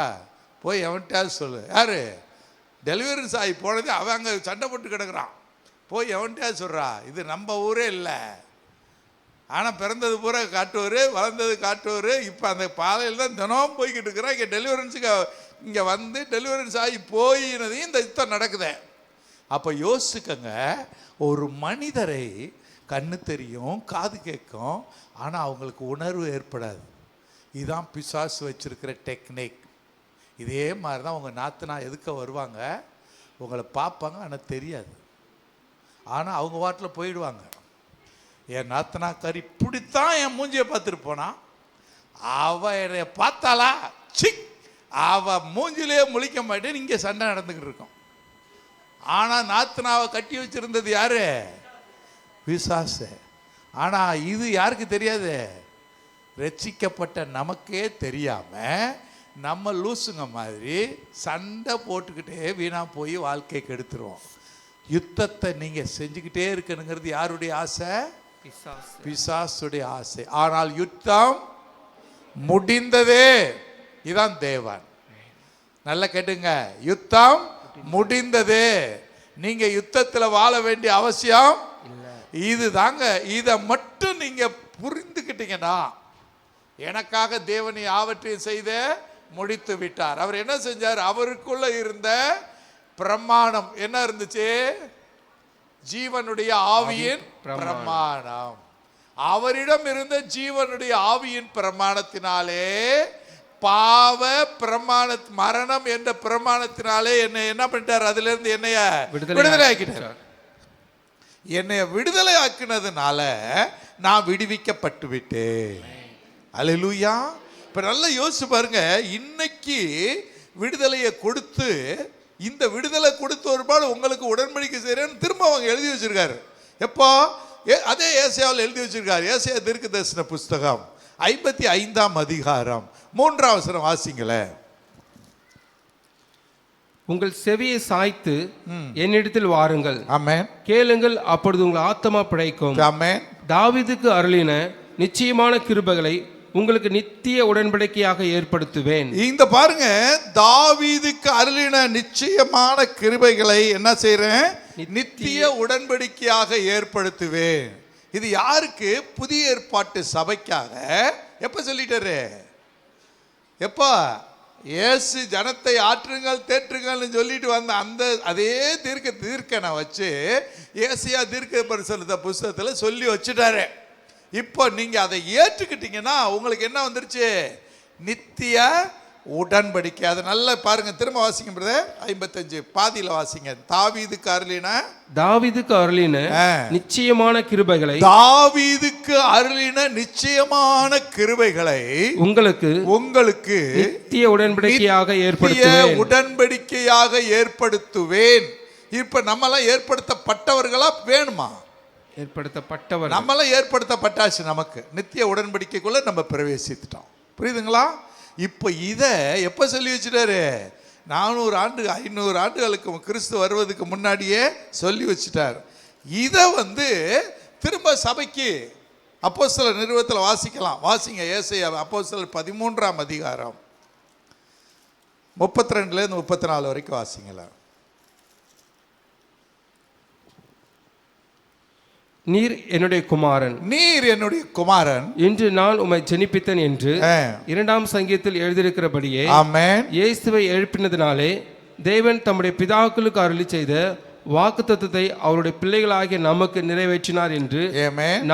போய் எவன்கிட்டயாவது சொல்லு. யாரு டெலிவரிஸ் ஆகி போனது அவன் அங்கே சண்டை போட்டு கிடக்குறான். போய் எவன்கிட்டயாவது சொல்கிறா, இது நம்ம ஊரே இல்லை. ஆனால் பிறந்தது பூரா காட்டுவார், வளர்ந்தது காட்டுவார். இப்போ அந்த பாதையில் தான் தினம் போய்கிட்டு இருக்கிறான். இங்கே டெலிவரன்ஸுக்கு இங்கே வந்து டெலிவரன்ஸ் ஆகி போயினதையும் இந்த யுத்தம் நடக்குது. அப்போ யோசிச்சுக்கங்க, ஒரு மனிதரை கண்ணு தெரியும், காது கேட்கும், ஆனால் அவங்களுக்கு உணர்வு ஏற்படாது. இதுதான் பிசாசு வச்சிருக்கிற டெக்னிக். இதே மாதிரி தான் உங்கள் நாத்தனா எதுக்க வருவாங்க, உங்களை பார்ப்பாங்க, ஆனால் தெரியாது. ஆனால் அவங்க வாட்டில் போயிடுவாங்க. என் நாத்தனாக்காரி இப்படித்தான் என் மூஞ்சியை பார்த்துட்டு போனா, அவ என்னை பார்த்தாளா சிக், அவ மூஞ்சிலே முழிக்க மாட்டேன்னு இங்கே சண்டை நடந்துக்கிட்டு இருக்கோம். ஆனால் நாத்தனாவை கட்டி வச்சிருந்தது யாரு, பிசாசு. ஆனால் இது யாருக்கு தெரியாது, ரட்சிக்கப்பட்ட நமக்கே தெரியாம நம்ம லூசுங்க மாதிரி சண்டை போட்டுக்கிட்டே வீணா போய் வாழ்க்கையை கெடுத்துருவோம். யுத்தத்தை நீங்க செஞ்சுக்கிட்டே இருக்கணுங்கிறது யாருடைய ஆசை, பிசாசுடைய ஆசை. ஆனால் யுத்தம் முடிந்ததே, இதான் தேவன். நல்லா கேட்டுங்க, யுத்தம் முடிந்தது. நீங்க யுத்தத்தில் வாழ வேண்டிய அவசியம் இது தாங்க. இதை மட்டும் நீங்க புரிந்துக்கிட்டீங்கன்னா, எனக்காக தேவனை யாவற்றையும் செய்து முடித்து விட்டார். அவர் என்ன செஞ்சார், அவருக்குள்ள இருந்த பிரமாணம் என்ன இருந்துச்சு, ஜீவனுடைய ஆவியின் பிரமாணம். அவரிடம் இருந்த ஜீவனுடைய ஆவியின் பிரமாணத்தினாலே பாவ பிரமாண மரணம் என்ற பிரமாணத்தினாலே என்னை என்ன பண்ணிட்டார்? அதுல இருந்து என்னைய விடுதலை ஆக்கிட்டார். என்னைய விடுதலை ஆக்கினதுனால நான் விடுவிக்கப்பட்டு விட்டேன். அல்லேலூயா. இப்ப நல்லா யோசிச்சு பாருங்க, இன்னைக்கு விடுதலையை கொடுத்து, இந்த விடுதலை கொடுத்த ஒருபாடு உங்களுக்கு உடன்படிக்கை செய்யறேன்னு திரும்ப அவங்க எழுதி வச்சிருக்காரு. எப்போ? அதே ஏசாயாவில் எழுதி வச்சிருக்காரு. ஏசாயா தீர்க்கதரிசன புஸ்தகம் 55ஆம் அதிகாரம் 3ஆம் வசனம் வாசிங்களேன். உங்கள் செவியை சாய்த்து என்னிடத்தில் வாருங்கள், ஆமென், கேளுங்கள், அப்பொழுது உங்கள் ஆத்மா பிழைக்கும். ஆமென். தாவீதுக்கு அருளின நிச்சயமான கிருபைகளை உங்களுக்கு நித்திய உடன்படிக்கையாக ஏற்படுத்துவேன். இந்த பாருங்க, தாவீதுக்கு அருளின நிச்சயமான கிருபைகளை என்ன செய்றேன்? நித்திய உடன்படிக்கையாக ஏற்படுத்துவேன். இது யாருக்கு? புதிய ஏற்பாட்டு சபைக்காக. எப்ப சொல்லிட்டாரு? எப்போ? இயேசு ஜனத்தை ஆற்றுங்கள் தேற்றுங்கள்னு சொல்லிட்டு வந்த அந்த அதே தீர்க்கனை வச்சு ஏசியா தீர்க்க பரிசுத்த புஸ்தகத்தில் சொல்லி வச்சுட்டாரு. இப்போ நீங்க அதை ஏற்றுக்கிட்டீங்கன்னா உங்களுக்கு என்ன வந்துருச்சு? நித்திய உடன்படிக்கை. அதை நல்லா பாருங்க, திரும்ப வாசிங்க பிரதர். 55 பாதியில வாசிங்க. தாவீதுக்கு அருளின நிச்சயமான கிருபைகளை, தாவீதுக்கு அருளின நிச்சயமான கிருபைகளை உங்களுக்கு நித்திய உடன்படிக்கையாக ஏற்படுத்துவேன். இப்ப நம்மளாம் ஏற்படுத்தப்பட்டவர்களா வேணுமா? ஏற்படுத்தப்பட்டவர். நம்மளாம் ஏற்படுத்தப்பட்டாச்சு. நமக்கு நித்திய உடன்படிக்கைக்குள்ள நம்ம பிரவேசித்துட்டோம். புரியுதுங்களா? இப்போ இதை எப்போ சொல்லி வச்சுட்டாரு? 400 ஆண்டு 500 ஆண்டுகளுக்கு கிறிஸ்து வருவதுக்கு முன்னாடியே சொல்லி வச்சுட்டார். இதை திரும்ப சபைக்கு அப்போஸ்தலர் நிறுவத்தில் வாசிக்கலாம். வாசிங்க ஏசாயா அப்போஸ்தலர் 13ஆம் அதிகாரம் 32லேருந்து 34 வரைக்கும் வாசிங்களா. நீர் என்னுடைய குமாரன், இன்று நான் உம்மை ஜெனிப்பித்தேன் என்று 2ஆம் சங்கீதத்தில் எழுதியிருக்கிறபடியே, ஆமென், இயேசுவை எழுப்பினதினாலே தேவன் தம்முடைய பிதாக்களுக்கு அருளி செய்த வாக்குத்தத்தத்தை அவருடைய பிள்ளைகளாகிய நமக்கு நிறைவேற்றினார் என்று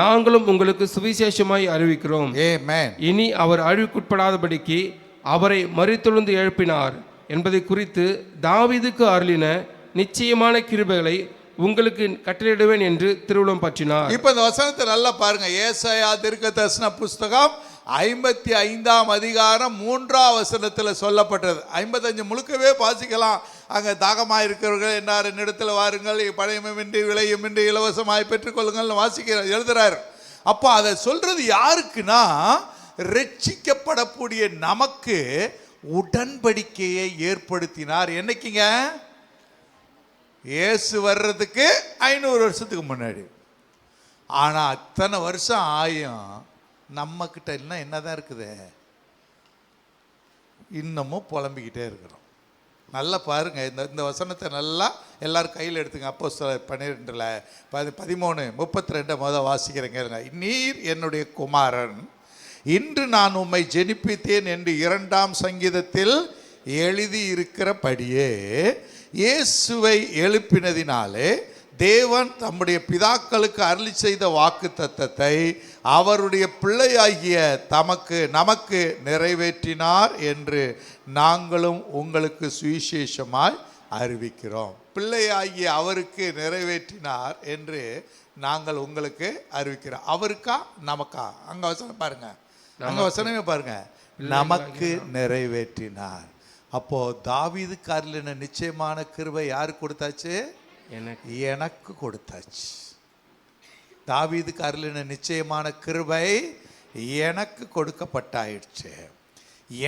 நாங்களும் உங்களுக்கு சுவிசேஷமாய் அறிவிக்கிறோம். இனி அவர் அழிவுக்குட்படாதபடிக்கு அவரை மரித்தெழுந்து எழுப்பினார் என்பதை குறித்து தாவீதுக்கு அருளின நிச்சயமான கிருபைகளை உங்களுக்கு கட்டளையிடுவேன் என்று திருவுளம் பற்றினார். இப்ப இந்த வசனத்தை நல்லா பாருங்க. ஏசாயா தீர்க்கதரிசன புஸ்தகம் 55ஆம் அதிகாரம் 3ஆம் வசனத்துல சொல்லப்பட்டது. 55 முழுக்கவே வாசிக்கலாம். அங்க தாகமாய் இருக்கிறவர்கள் என்னார் என்னிடத்தில் வாருங்கள், பழையமின்றி விலையுமின்றி இலவசமாய் பெற்றுக்கொள்ளுங்கள் எழுதுறாரு. அப்போ அதை சொல்றது யாருக்குன்னா, ரட்சிக்கப்படக்கூடிய நமக்கு உடன்படிக்கையை ஏற்படுத்தினார். என்னைக்குங்க? இயேசு வர்றதுக்கு 500 வருஷத்துக்கு முன்னாடி. ஆனால் அத்தனை வருஷம் ஆயும் நம்மக்கிட்ட எல்லாம் என்னதான் இருக்குது? இன்னமும் புலம்பிக்கிட்டே இருக்கிறோம். நல்லா பாருங்க, இந்த வசனத்தை நல்லா எல்லாரும் கையில் எடுத்துங்க. அப்போஸ்தலர் 12ல் 13:32 முதல் வாசிக்கிறேங்க. நீர் என்னுடைய குமாரன், இன்று நான் உம்மை ஜெனிப்பித்தேன் என்று 2ஆம் சங்கீதத்தில் எழுதி இருக்கிறபடியே இயேசுவை எழுப்பினதினாலே தேவன் தம்முடைய பிதாக்களுக்கு அருளி செய்த வாக்குத்தத்தத்தை அவருடைய பிள்ளையாகிய நமக்கு நிறைவேற்றினார் என்று நாங்களும் உங்களுக்கு சுவிசேஷமாய் அறிவிக்கிறோம். பிள்ளையாகிய அவருக்கு நிறைவேற்றினார் என்று நாங்கள் உங்களுக்கு அறிவிக்கிறோம். அவருக்கா நமக்கா? அங்க வசனம் பாருங்க, அங்க வசனமே பாருங்க, நமக்கு நிறைவேற்றினார். அப்போ தாவீதுக்கு அருளின நிச்சயமான கிருபை யாருக்கு கொடுத்தாச்சு? எனக்கு கொடுத்தாச்சு. தாவீதுக்கு அருளின நிச்சயமான கிருபை எனக்கு கொடுக்கப்பட்டாயிடுச்சு.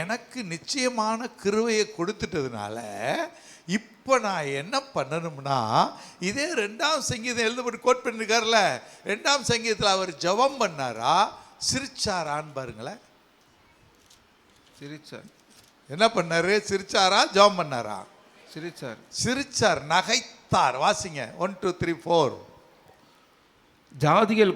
எனக்கு நிச்சயமான கிருபையை கொடுத்துட்டதுனால இப்போ நான் என்ன பண்ணணும்னா, இதே 2ஆம் சங்கீதம் எழுதப்பட்டு கோட் பண்ணிருக்காருல, 2ஆம் சங்கீதத்தில் அவர் ஜெபம் பண்ணாரா சிரிச்சாரான்னு பாருங்களேன். சிரிச்சார். என்ன பண்ணாரு? சிரிச்சாரா ஜெபம் பண்ணாரா? சிரிச்சார், நகைத்தார். வாசிங்க 1 2 3 4. ஜாதிகள்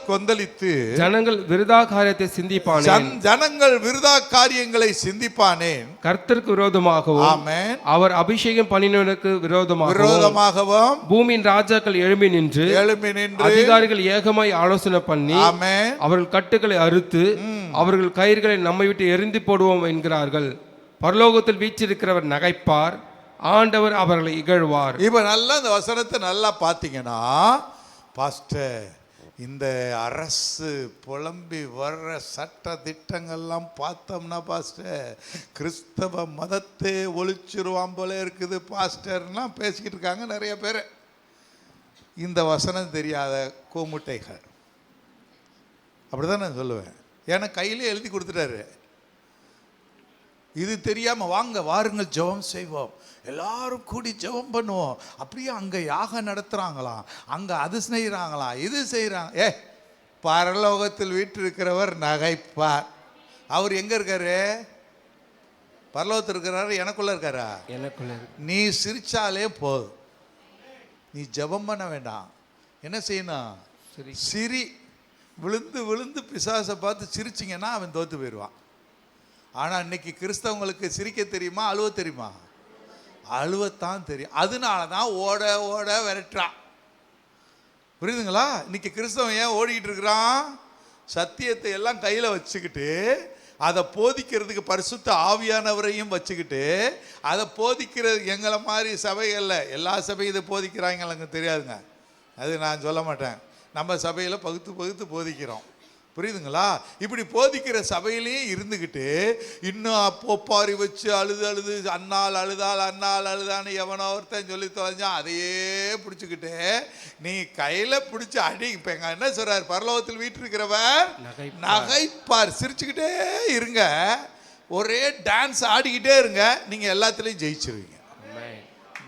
கொந்தளித்து ஜனங்கள் விருதா காரியத்தை சிந்திப்பானேன், ஜனங்கள் விருதா காரியங்களை சிந்திப்பானேன். கர்த்தருக்கு விரோதமாகவும், ஆமென், அவர் அபிஷேகம் பண்ணினவனுக்கு விரோதமாகவும் பூமியின் ராஜாக்கள் எழும்பி நின்று அதிகாரிகள் ஏகமாய் ஆலோசனை பண்ணி, ஆமென், அவர்கள் கட்டுகளை அறுத்து அவர்கள் கயிறுகளை நம்மை விட்டு எரிந்து போடுவோம் என்கிறார்கள். பரலோகத்தில் வீற்றிருக்கிறவர் நகைப்பார், ஆண்டவர் அவர்களை இகழ்வார். இப்ப நல்லா இந்த வசனத்தை நல்லா பார்த்தீங்கன்னா, பாஸ்டர் இந்த அரசு புலம்பி வர்ற சட்ட திட்டங்கள்லாம் பார்த்தோம்னா பாஸ்டர் கிறிஸ்தவ மதத்தை ஒழிச்சிருவான் போல இருக்குது பாஸ்டர்லாம் பேசிக்கிட்டு இருக்காங்க நிறைய பேர். இந்த வசனம் தெரியாத கோமுட்டைகள் அப்படிதான் நான் சொல்லுவேன். ஏன்னா கையிலே எழுதி கொடுத்துட்டாரு. இது தெரியாம வாங்க வாருங்கள் ஜெபம் செய்வோம், எல்லாரும் கூடி ஜெபம் பண்ணுவோம். அப்படியே அங்க யாகம் நடத்துறாங்களாம், அங்க அது செய்யறாங்களாம், இது செய்யறாங்க. பரலோகத்தில் வீற்றிருக்கிறவர் நகைப்பார். அவர் எங்க இருக்காரு? பரலோகத்தில் இருக்கிறாரு, எனக்குள்ள இருக்காரா? எனக்குள்ள. நீ சிரிச்சாலே போதும், நீ ஜெபம் பண்ண வேண்டாம். என்ன செய்யணும்? சிரி. விழுந்து விழுந்து பிசாசை பார்த்து சிரிச்சிங்கன்னா அவன் தோத்து போயிடுவான். ஆனால் இன்னைக்கு கிறிஸ்தவங்களுக்கு சிரிக்க தெரியுமா, அழுவ தெரியுமா? அழுவத்தான் தெரியும். அதனால தான் ஓட ஓட விரட்டுறான். புரியுதுங்களா? இன்னைக்கு கிறிஸ்தவன் ஏன் ஓடிக்கிட்டு இருக்கிறான்? சத்தியத்தை எல்லாம் கையில் வச்சுக்கிட்டு அதை போதிக்கிறதுக்கு பரிசுத்த ஆவியானவரையும் வச்சுக்கிட்டு அதை போதிக்கிறது. எங்களை மாதிரி சபைகளில் எல்லா சபையும் இதை போதிக்கிறாங்க எனக்கு தெரியாதுங்க, அது நான் சொல்ல மாட்டேன். நம்ம சபையில் பகுத்து பகுத்து போதிக்கிறோம். புரியுதுங்களா? இப்படி போதிக்கிற சபையிலையும் இருந்துக்கிட்டு இன்னும் அப்போப்பாரி வச்சு அழுது அழுது அண்ணால் அழுதால் அண்ணால் அழுதான்னு எவனோ ஒருத்தன் சொல்லி தொலைஞ்சான், அதையே பிடிச்சிக்கிட்டு நீ கையில் பிடிச்சி அடி. இப்போ எங்க என்ன சொல்றாரு? பரலோகத்தில் வீற்றிருக்கிறவர் நகைப்பார். சிரிச்சுக்கிட்டே இருங்க, ஒரே டான்ஸ் ஆடிக்கிட்டே இருங்க, நீங்கள் எல்லாத்துலேயும் ஜெயிச்சிருவீங்க.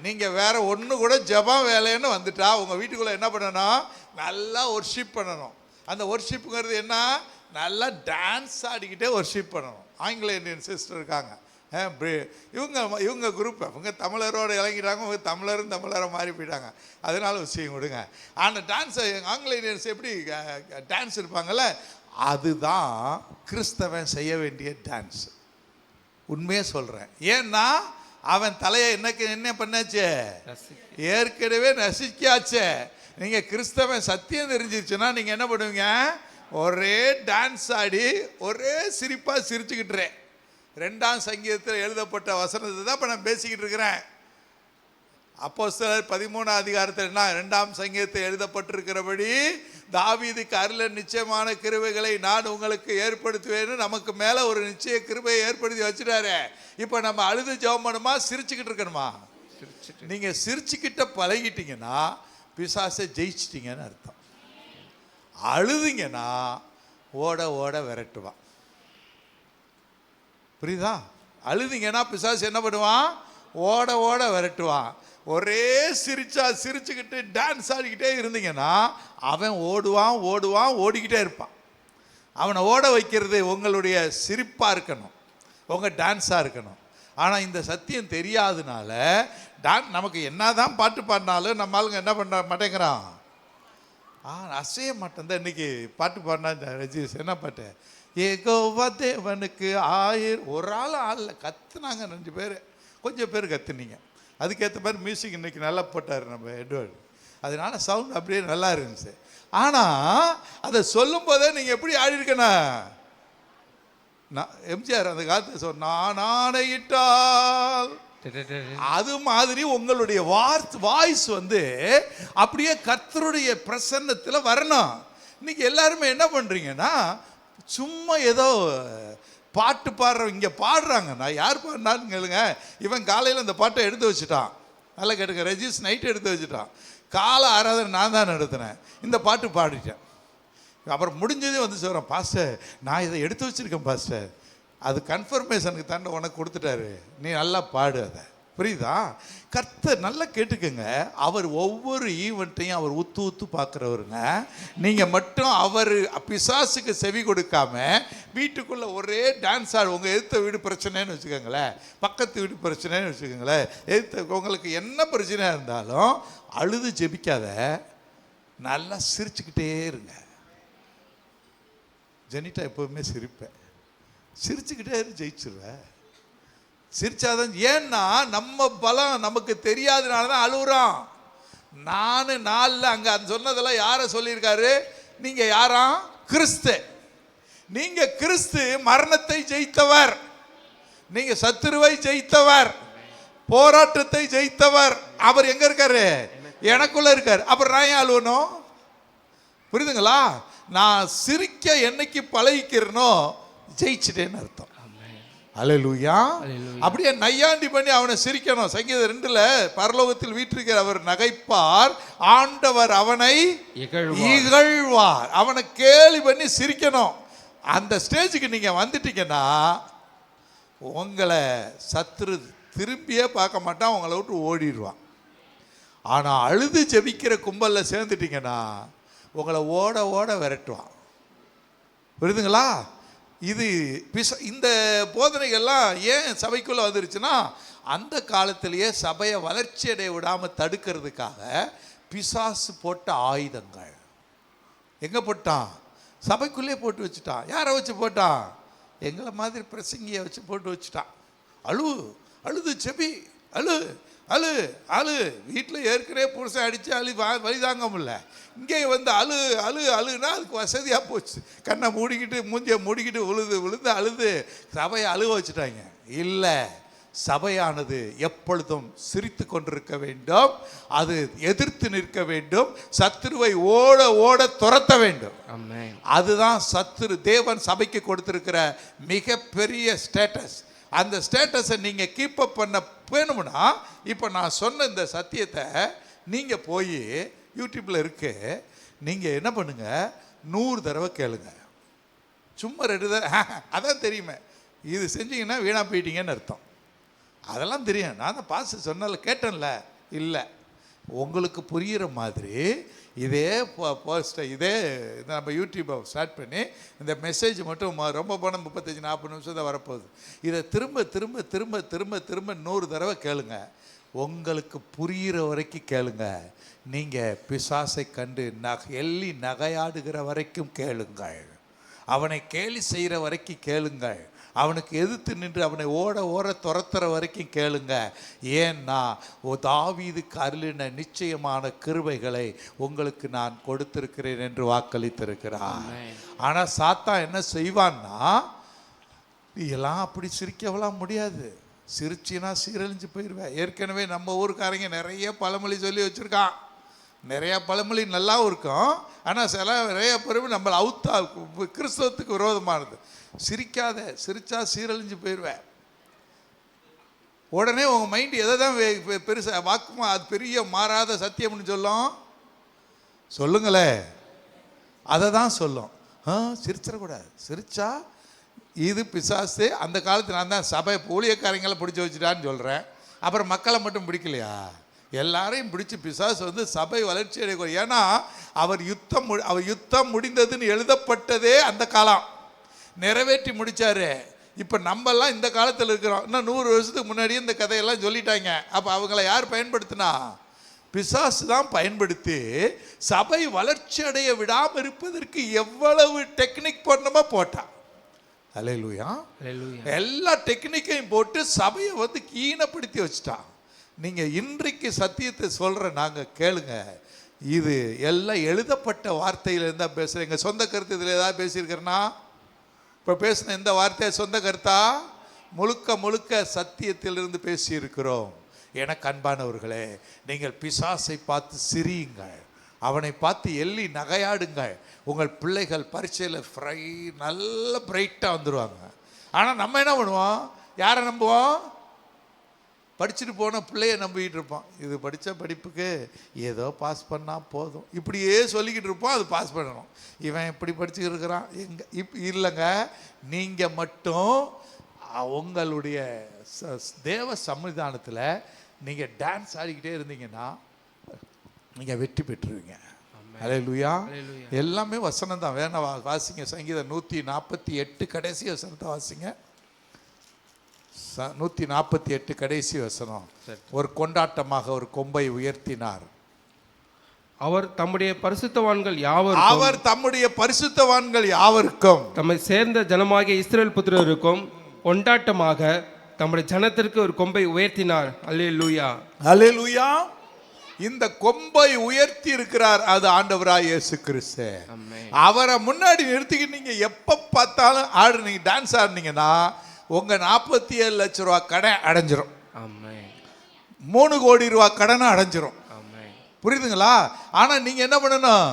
நீங்கள் வேற ஒன்று கூட ஜெபம் வேலைன்னு வந்துட்டா உங்கள் வீட்டுக்குள்ளே என்ன பண்ணணும்? நல்லா ஒர்ஷிப் பண்ணணும். அந்த ஒர்ஷிப்புங்கிறது என்ன? நல்லா டான்ஸ் ஆடிக்கிட்டே ஒர்ஷிப் பண்ணணும். ஆங்கில இந்தியன் சிஸ்டர் இருக்காங்க, இவங்க குரூப், இவங்க தமிழரோடு இறங்கிட்டாங்க, இவங்க தமிழரை மாறி போயிட்டாங்க. அதனால விஷயம் கொடுங்க. ஆனால் டான்ஸை ஆங்கில இந்தியன்ஸ் எப்படி டான்ஸ் இருப்பாங்கல்ல, அதுதான் கிறிஸ்தவன் செய்ய வேண்டிய டான்ஸ். உண்மையாக சொல்கிறேன். ஏன்னா அவன் தலையை என்ன பண்ணாச்சு? ஏற்கனவே நசிக்காச்சே. நீங்கள் கிறிஸ்தவன் சத்தியம் தெரிஞ்சிருச்சுன்னா நீங்கள் என்ன பண்ணுவீங்க? ஒரே டான்ஸ் ஆடி ஒரே சிரிப்பாக சிரிச்சுக்கிட்டுறேன். 2ஆம் சங்கீதத்தில் எழுதப்பட்ட வசனத்தை தான் இப்போ நான் பேசிக்கிட்டு இருக்கிறேன். அப்போஸ்தலர் 13ஆம் அதிகாரத்தில் என்ன? 2ஆம் சங்கீதத்தில் எழுதப்பட்டிருக்கிறபடி தாவீதுக்கு அருள நிச்சயமான கிருபைகளை நான் உங்களுக்கு ஏற்படுத்துவேன்னு நமக்கு மேலே ஒரு நிச்சய கிருபையை ஏற்படுத்தி வச்சுட்டாரு. இப்போ நம்ம அழுது ஜெபம் பண்ணுமா, சிரிச்சுக்கிட்டு இருக்கணுமா? நீங்கள் சிரிச்சுக்கிட்ட பழகிட்டீங்கன்னா பிசாசை ஜெயிச்சிட்டிங்கன்னு அர்த்தம். அழுதிங்கன்னா ஓட ஓட விரட்டுவான். புரியுதா? அழுதிங்கன்னா பிசாசு என்ன பண்ணுவான்? ஓட ஓட விரட்டுவான். ஒரே சிரிச்சுக்கிட்டு டான்ஸ் ஆடிக்கிட்டே இருந்தீங்கன்னா அவன் ஓடுவான் ஓடுவான் ஓடிக்கிட்டே இருப்பான். அவனை ஓட வைக்கிறது உங்களுடைய சிரிப்பாக இருக்கணும், உங்கள் டான்ஸாக இருக்கணும். ஆனால் இந்த சத்தியம் தெரியாதனால நமக்கு என்னதான் பாட்டு பாடினாலும் நம்ம ஆளுங்க என்ன பண்ண மாட்டேங்கிறான்? அசைய மாட்டேன். தான் இன்னைக்கு பாட்டு பாடினா ரஜீஷ் என்ன பாட்டு? ஏகோவா தேவனுக்கு ஒரு ஆள் கத்துனாங்க, 2 பேர், கொஞ்சம் பேர் கத்துனீங்க. அதுக்கேற்ற மாதிரி மியூசிக் இன்னைக்கு நல்லா போட்டார் நம்ம எட்வர்டு. அதனால சவுண்ட் அப்படியே நல்லா இருந்துச்சு. ஆனால் அதை சொல்லும் போதே நீங்கள் எப்படி ஆடி இருக்கணும்? எம்ஜிஆர் அந்த காலத்தை சொன்னால் ஆணையிட்டால் அது மாதிரி உங்களுடைய வாய்ஸ் அப்படியே கர்த்தருடைய பிரசன்னத்தில் வரணும். இன்னைக்கு எல்லாருமே என்ன பண்ணுறீங்கன்னா சும்மா ஏதோ பாட்டு பாடுறவங்க இங்கே பாடுறாங்க. நான் யார் பாடினாலும் கேளுங்க. இவன் காலையில் அந்த பாட்டை எடுத்து வச்சுட்டான், நல்லா கேட்டுங்க. ரஜீஷ் நைட்டு எடுத்து வச்சுட்டான். கால ஆராதனை நான் தான் நடத்தினேன், இந்த பாட்டு பாடிட்டேன். அப்புறம் முடிஞ்சதே சொல்கிறேன், பாஸ்டர் நான் இதை எடுத்து வச்சுருக்கேன் பாஸ்டர், அது கன்ஃபர்மேஷனுக்கு தாண்ட உனக்கு கொடுத்துட்டாரு, நீ நல்லா பாடு. அதை புரியுதா? கர்த்தர் நல்லா கேட்டுக்கங்க. அவர் ஒவ்வொரு ஈவெண்ட்டையும் அவர் ஊத்து பார்க்குறவருங்க. நீங்கள் மட்டும் அவர் பிசாசுக்கு செவி கொடுக்காம வீட்டுக்குள்ளே ஒரே டான்ஸ் ஆடு. உங்கள் எதிர்த்த வீடு பிரச்சனைன்னு வச்சுக்கோங்களேன், பக்கத்து வீடு பிரச்சனைன்னு வச்சுக்கோங்களேன், எதிர்த்த உங்களுக்கு என்ன பிரச்சனையாக இருந்தாலும் அழுது ஜெபிக்காத, நல்லா சிரிச்சுக்கிட்டே இருங்க. ஜெனிட்டா எப்போவுமே சிரிப்பேன், சிரிச்சுக்கிட்டே ஜெயிச்சிருவேன். சிரிச்சாதான். ஏன்னா நம்ம பலம் நமக்கு தெரியாதனால தான் அழுகுறான். நான் நாளில் அங்கே சொன்னதெல்லாம் யாரை சொல்லியிருக்காரு? நீங்கள் யாராம்? கிறிஸ்து. நீங்க கிறிஸ்து மரணத்தை ஜெயித்தவர், நீங்க சத்துருவை ஜெயித்தவர், போராட்டத்தை ஜெயித்தவர். அவர் எங்க இருக்காரு? எனக்குள்ள இருக்காரு. அப்புறம் நான் ஏன் அழுவணும்? புரியுதுங்களா? நான் சிரிக்க என்னைக்கு பழகிக்கிறனோ ஜெயிச்சிட்டேன்னு அர்த்தம். அல்லேலூயா. அப்படியே நையாண்டி பண்ணி அவனை சிரிக்கணும். சங்கீதம் 2ல் பரலோகத்தில் வீற்றிருக்கிற அவர் நகைப்பார், ஆண்டவர் அவனை இகழ்வார். அவனை கேலி பண்ணி சிரிக்கணும். அந்த ஸ்டேஜுக்கு நீங்க வந்துட்டீங்கன்னா உங்களை சத்துரு திரும்பியே பார்க்க மாட்டான், உங்களை விட்டு ஓடிடுவான். ஆனா அழுது ஜெபிக்கிற கும்பல்ல சேர்ந்துட்டீங்கன்னா உங்களை ஓட ஓட விரட்டுவான். புரியுதுங்களா? இது இந்த போதனைகள்லாம் ஏன் சபைக்குள்ள வந்துருச்சுன்னா, அந்த காலத்திலேயே சபையை வளர்ச்சி அடைய விடாம தடுக்கிறதுக்காக பிசாசு போட்ட ஆயுதங்கள். எங்க போட்டான்? சபைக்குள்ளே போட்டு வச்சுட்டான். யாரை வச்சு போட்டான்? எங்களை மாதிரி பிரசங்கியை வச்சு போட்டு வச்சுட்டான். அழுது செபி, அழு அழு அழு. வீட்டில் ஏற்கனவே புருஷன் அடித்து வலி தாங்க முடியல, இங்கே வந்து அழு அழு அழுனா அதுக்கு வசதியாக போச்சு. கண்ணை மூடிக்கிட்டு மூஞ்சியை மூடிக்கிட்டு விழுந்து அழுது சபையை அழுக வச்சுட்டாங்க. இல்லை, சபையானது எப்பொழுதும் சிரித்து கொண்டிருக்க வேண்டும், அது எதிர்த்து நிற்க வேண்டும், சத்துருவை ஓட ஓட துரத்த வேண்டும். அதுதான் தேவன் சபைக்கு கொடுத்திருக்கிற மிகப்பெரிய ஸ்டேட்டஸ். அந்த ஸ்டேட்டஸை நீங்கள் கீப் அப் பண்ண வேணும்னா, இப்போ நான் சொன்ன இந்த சத்தியத்தை நீங்கள் போய் யூடியூப்பில் இருக்கு, நீங்கள் என்ன பண்ணுங்க, 100 தடவை கேளுங்க. சும்மா 2 தடவை அதான் தெரியுமே. இது செஞ்சீங்கன்னா வீணாக போயிட்டீங்கன்னு அர்த்தம். அதெல்லாம் தெரியும். நான் தான் பாஸ் சொன்னால கேட்டேன்ல. இல்லை, உங்களுக்கு புரிகிற மாதிரி இதே போஸ்ட்டை நம்ம யூடியூப்பை ஸ்டார்ட் பண்ணி இந்த மெசேஜ் மட்டும் ரொம்ப போனால் 35-40 நிமிஷம் தான் வரப்போகுது. இதை திரும்ப திரும்ப திரும்ப திரும்ப திரும்ப 100 தடவை கேளுங்க. உங்களுக்கு புரிகிற வரைக்கும் கேளுங்க. நீங்கள் பிசாசை கண்டு எள்ளி நகையாடுகிற வரைக்கும் கேளுங்கள். அவனை கேலி செய்கிற வரைக்கும் கேளுங்கள். அவனுக்கு எதிர்த்து நின்று அவனை ஓட ஓட துரத்துற வரைக்கும் கேளுங்க. ஏன்னா தாவீதுக்கு அருளின நிச்சயமான கிருபைகளை உங்களுக்கு நான் கொடுத்திருக்கிறேன் என்று வாக்களித்திருக்கிறான். ஆனால் சாத்தான் என்ன செய்வான்னா, இதெல்லாம் அப்படி சிரிக்கவெல்லாம் முடியாது, சிரிச்சினா சீரழிஞ்சு போயிடுவேன். ஏற்கனவே நம்ம ஊருக்காரங்க நிறைய பழமொழி சொல்லி வச்சுருக்கான். நிறையா பழமொழி நல்லாவும் இருக்கும், ஆனால் நிறைய பேர் நம்மளை கிறிஸ்தவத்துக்கு விரோதமானது. சிரிக்காத, சிரிச்சா சீரழிஞ்சு போயிடுவேன். உடனே உங்கள் மைண்டு எதை தான் பெருசாக வாக்குமா, அது பெரிய மாறாத சத்தியம்னு சொல்லுங்களே, அதை தான் சொல்லும். சிரிச்சிடக்கூடாது, சிரிச்சா இது பிசாசு. அந்த காலத்தில் நான் தான் சபை ஊழியக்காரங்களை பிடிச்சி வச்சுட்டான்னு சொல்கிறேன். அப்புறம் மக்களை மட்டும் பிடிக்கலையா? எல்லாரையும் பிடிச்சி பிசாசு வந்து சபை வளர்ச்சி அடைய. ஏன்னா அவர் யுத்தம் முடிந்ததுன்னு எழுதப்பட்டதே அந்த காலம், நிறைவேற்றி முடித்தார். இப்போ நம்மெல்லாம் இந்த காலத்தில் இருக்கிறோம். இன்னும் 100 வருஷத்துக்கு முன்னாடியே இந்த கதையெல்லாம் சொல்லிட்டாங்க. அப்போ அவங்கள யார் பயன்படுத்தினா? பிசாசு தான் பயன்படுத்தி சபை வளர்ச்சி அடைய விடாமல் இருப்பதற்கு எவ்வளவு டெக்னிக் பண்ணணுமோ போட்டான். அல்லேலூயா. எல்லா டெக்னிக்கையும் போட்டு சபையை வந்து கீழப்படுத்தி வச்சுட்டான். நீங்கள் இன்றைக்கு சத்தியத்தை சொல்கிற நாங்கள் கேளுங்க. இது எல்லாம் எழுதப்பட்ட வார்த்தையில் இருந்தால் பேசுகிறேங்க. சொந்த கருத்து இதில் ஏதாவது பேசியிருக்கிறேன்னா, இப்போ பேசின இந்த வார்த்தையை சொந்த கருத்தா? முழுக்க முழுக்க சத்தியத்திலிருந்து பேசியிருக்கிறோம். எனக்கு அன்பானவர்களே, நீங்கள் பிசாசை பார்த்து சிரியுங்கள், அவனை பார்த்து எள்ளி நகையாடுங்கள். உங்கள் பிள்ளைகள் பரீட்சையில் நல்ல பிரைட்டாக வந்துடுவாங்க. ஆனால் நம்ம என்ன பண்ணுவோம்? யாரை நம்புவோம்? படிச்சுட்டு போன பிள்ளைய நம்பிக்கிட்டு இருப்போம். இது படித்த படிப்புக்கு ஏதோ பாஸ் பண்ணால் போதும், இப்படியே சொல்லிக்கிட்டு இருப்போம். அது பாஸ் பண்ணணும். இவன் இப்படி படிச்சுக்கிட்டு இருக்கிறான் இல்லைங்க. நீங்கள் மட்டும் உங்களுடைய தேவ சன்னிதானத்தில் நீங்கள் டான்ஸ் ஆடிக்கிட்டே இருந்தீங்கன்னா நீங்கள் வெற்றி பெற்றுருவீங்க. அல்லேலூயா. எல்லாமே வசனம் தான். வேணா வாசிங்க. சங்கீதம் 148 கடைசி வசனத்தை வாசிங்க. 148 கடைசி வசனம். ஒரு கொண்டாட்டமாக ஒரு கொம்பை உயர்த்தினார். அவர் தம்முடைய பரிசுத்தவான்கள் யாவருக்கும் தம்மை சேர்ந்த ஜனமாகிய இஸ்ரவேல் புத்திரருக்கும் கொண்டாட்டமாக தம்முடைய ஜனத்திற்கு ஒரு கொம்பை உயர்த்தினார். அல்லேலூயா. அல்லேலூயா. இந்த கொம்பை உயர்த்தி இருக்கிறார், அது ஆண்டவராய் இயேசு கிறிஸ்து. ஆமென். அவரை முன்னாடி நிறுத்திக்கிட்டு நீங்க எப்ப பார்த்தாலும் ஆடுனீங்க, டான்ஸ் ஆடுனீங்கன்னா உங்க 47 லட்சம் ரூபா கடன் அடைஞ்சிரும். ஆமென். 3 கோடி ரூபா கடனை அடைஞ்சிரும். ஆமென். புரியுதுங்களா? ஆனா நீங்க என்ன பண்ணணும்,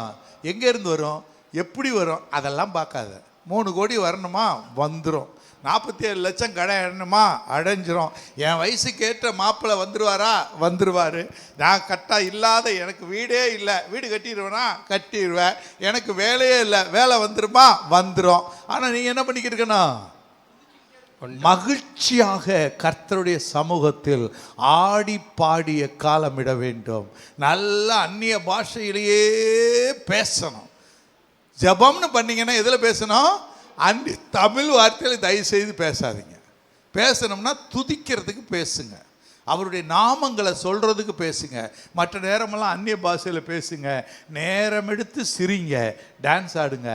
எங்க இருந்து வரும், எப்படி வரும், அதெல்லாம் பார்க்காத. 3 கோடி வரணுமா, வந்துடும். 47 லட்சம் கடை அடையணுமா, அடைஞ்சிரும். என் வயசுக்கு ஏற்ற மாப்பிள்ளை வந்துருவாரா, வந்துருவாரு. நான் கட்டா இல்லாத, எனக்கு வீடே இல்லை, வீடு கட்டிடுவேனா, கட்டிடுவேன். எனக்கு வேலையே இல்லை, வேலை வந்துருமா, வந்துடும். ஆனால் நீங்கள் என்ன பண்ணிக்கிட்டு இருக்கணும், மகிழ்ச்சியாக கர்த்தருடைய சமூகத்தில் ஆடி பாடிய காலமிட வேண்டும். நல்ல அந்நிய பாஷையிலேயே பேசணும். ஜபம்னு பண்ணீங்கன்னா எதில் பேசணும், தமிழ் வார்த்தையில் தயவு செய்து பேசாதீங்க. பேசணும்னா துதிக்கிறதுக்கு பேசுங்க, அவருடைய நாமங்களை சொல்கிறதுக்கு பேசுங்க. மற்ற நேரமெல்லாம் அந்நிய பாஷையில் பேசுங்க. நேரம் எடுத்து சிரிங்க, டான்ஸ் ஆடுங்க,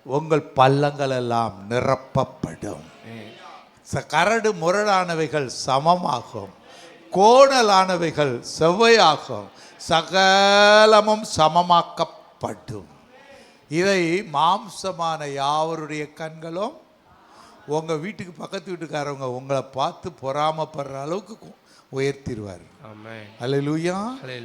உங்கள் பள்ளங்கள் எல்லாம் நிரப்பப்படும். கரடு முரடானவைகள் சமமாகும், கோணலானவைகள் செவ்வையாகும், சகலமும் சமமாக்கப்படும். இதை மாம்சமான யாவருடைய கண்களும், உங்கள் வீட்டுக்கு பக்கத்து வீட்டுக்காரவங்க உங்களை பார்த்து பொறாமப்படுற அளவுக்கு உயர்த்திடுவார். ஆமென். அல்லேலூயா.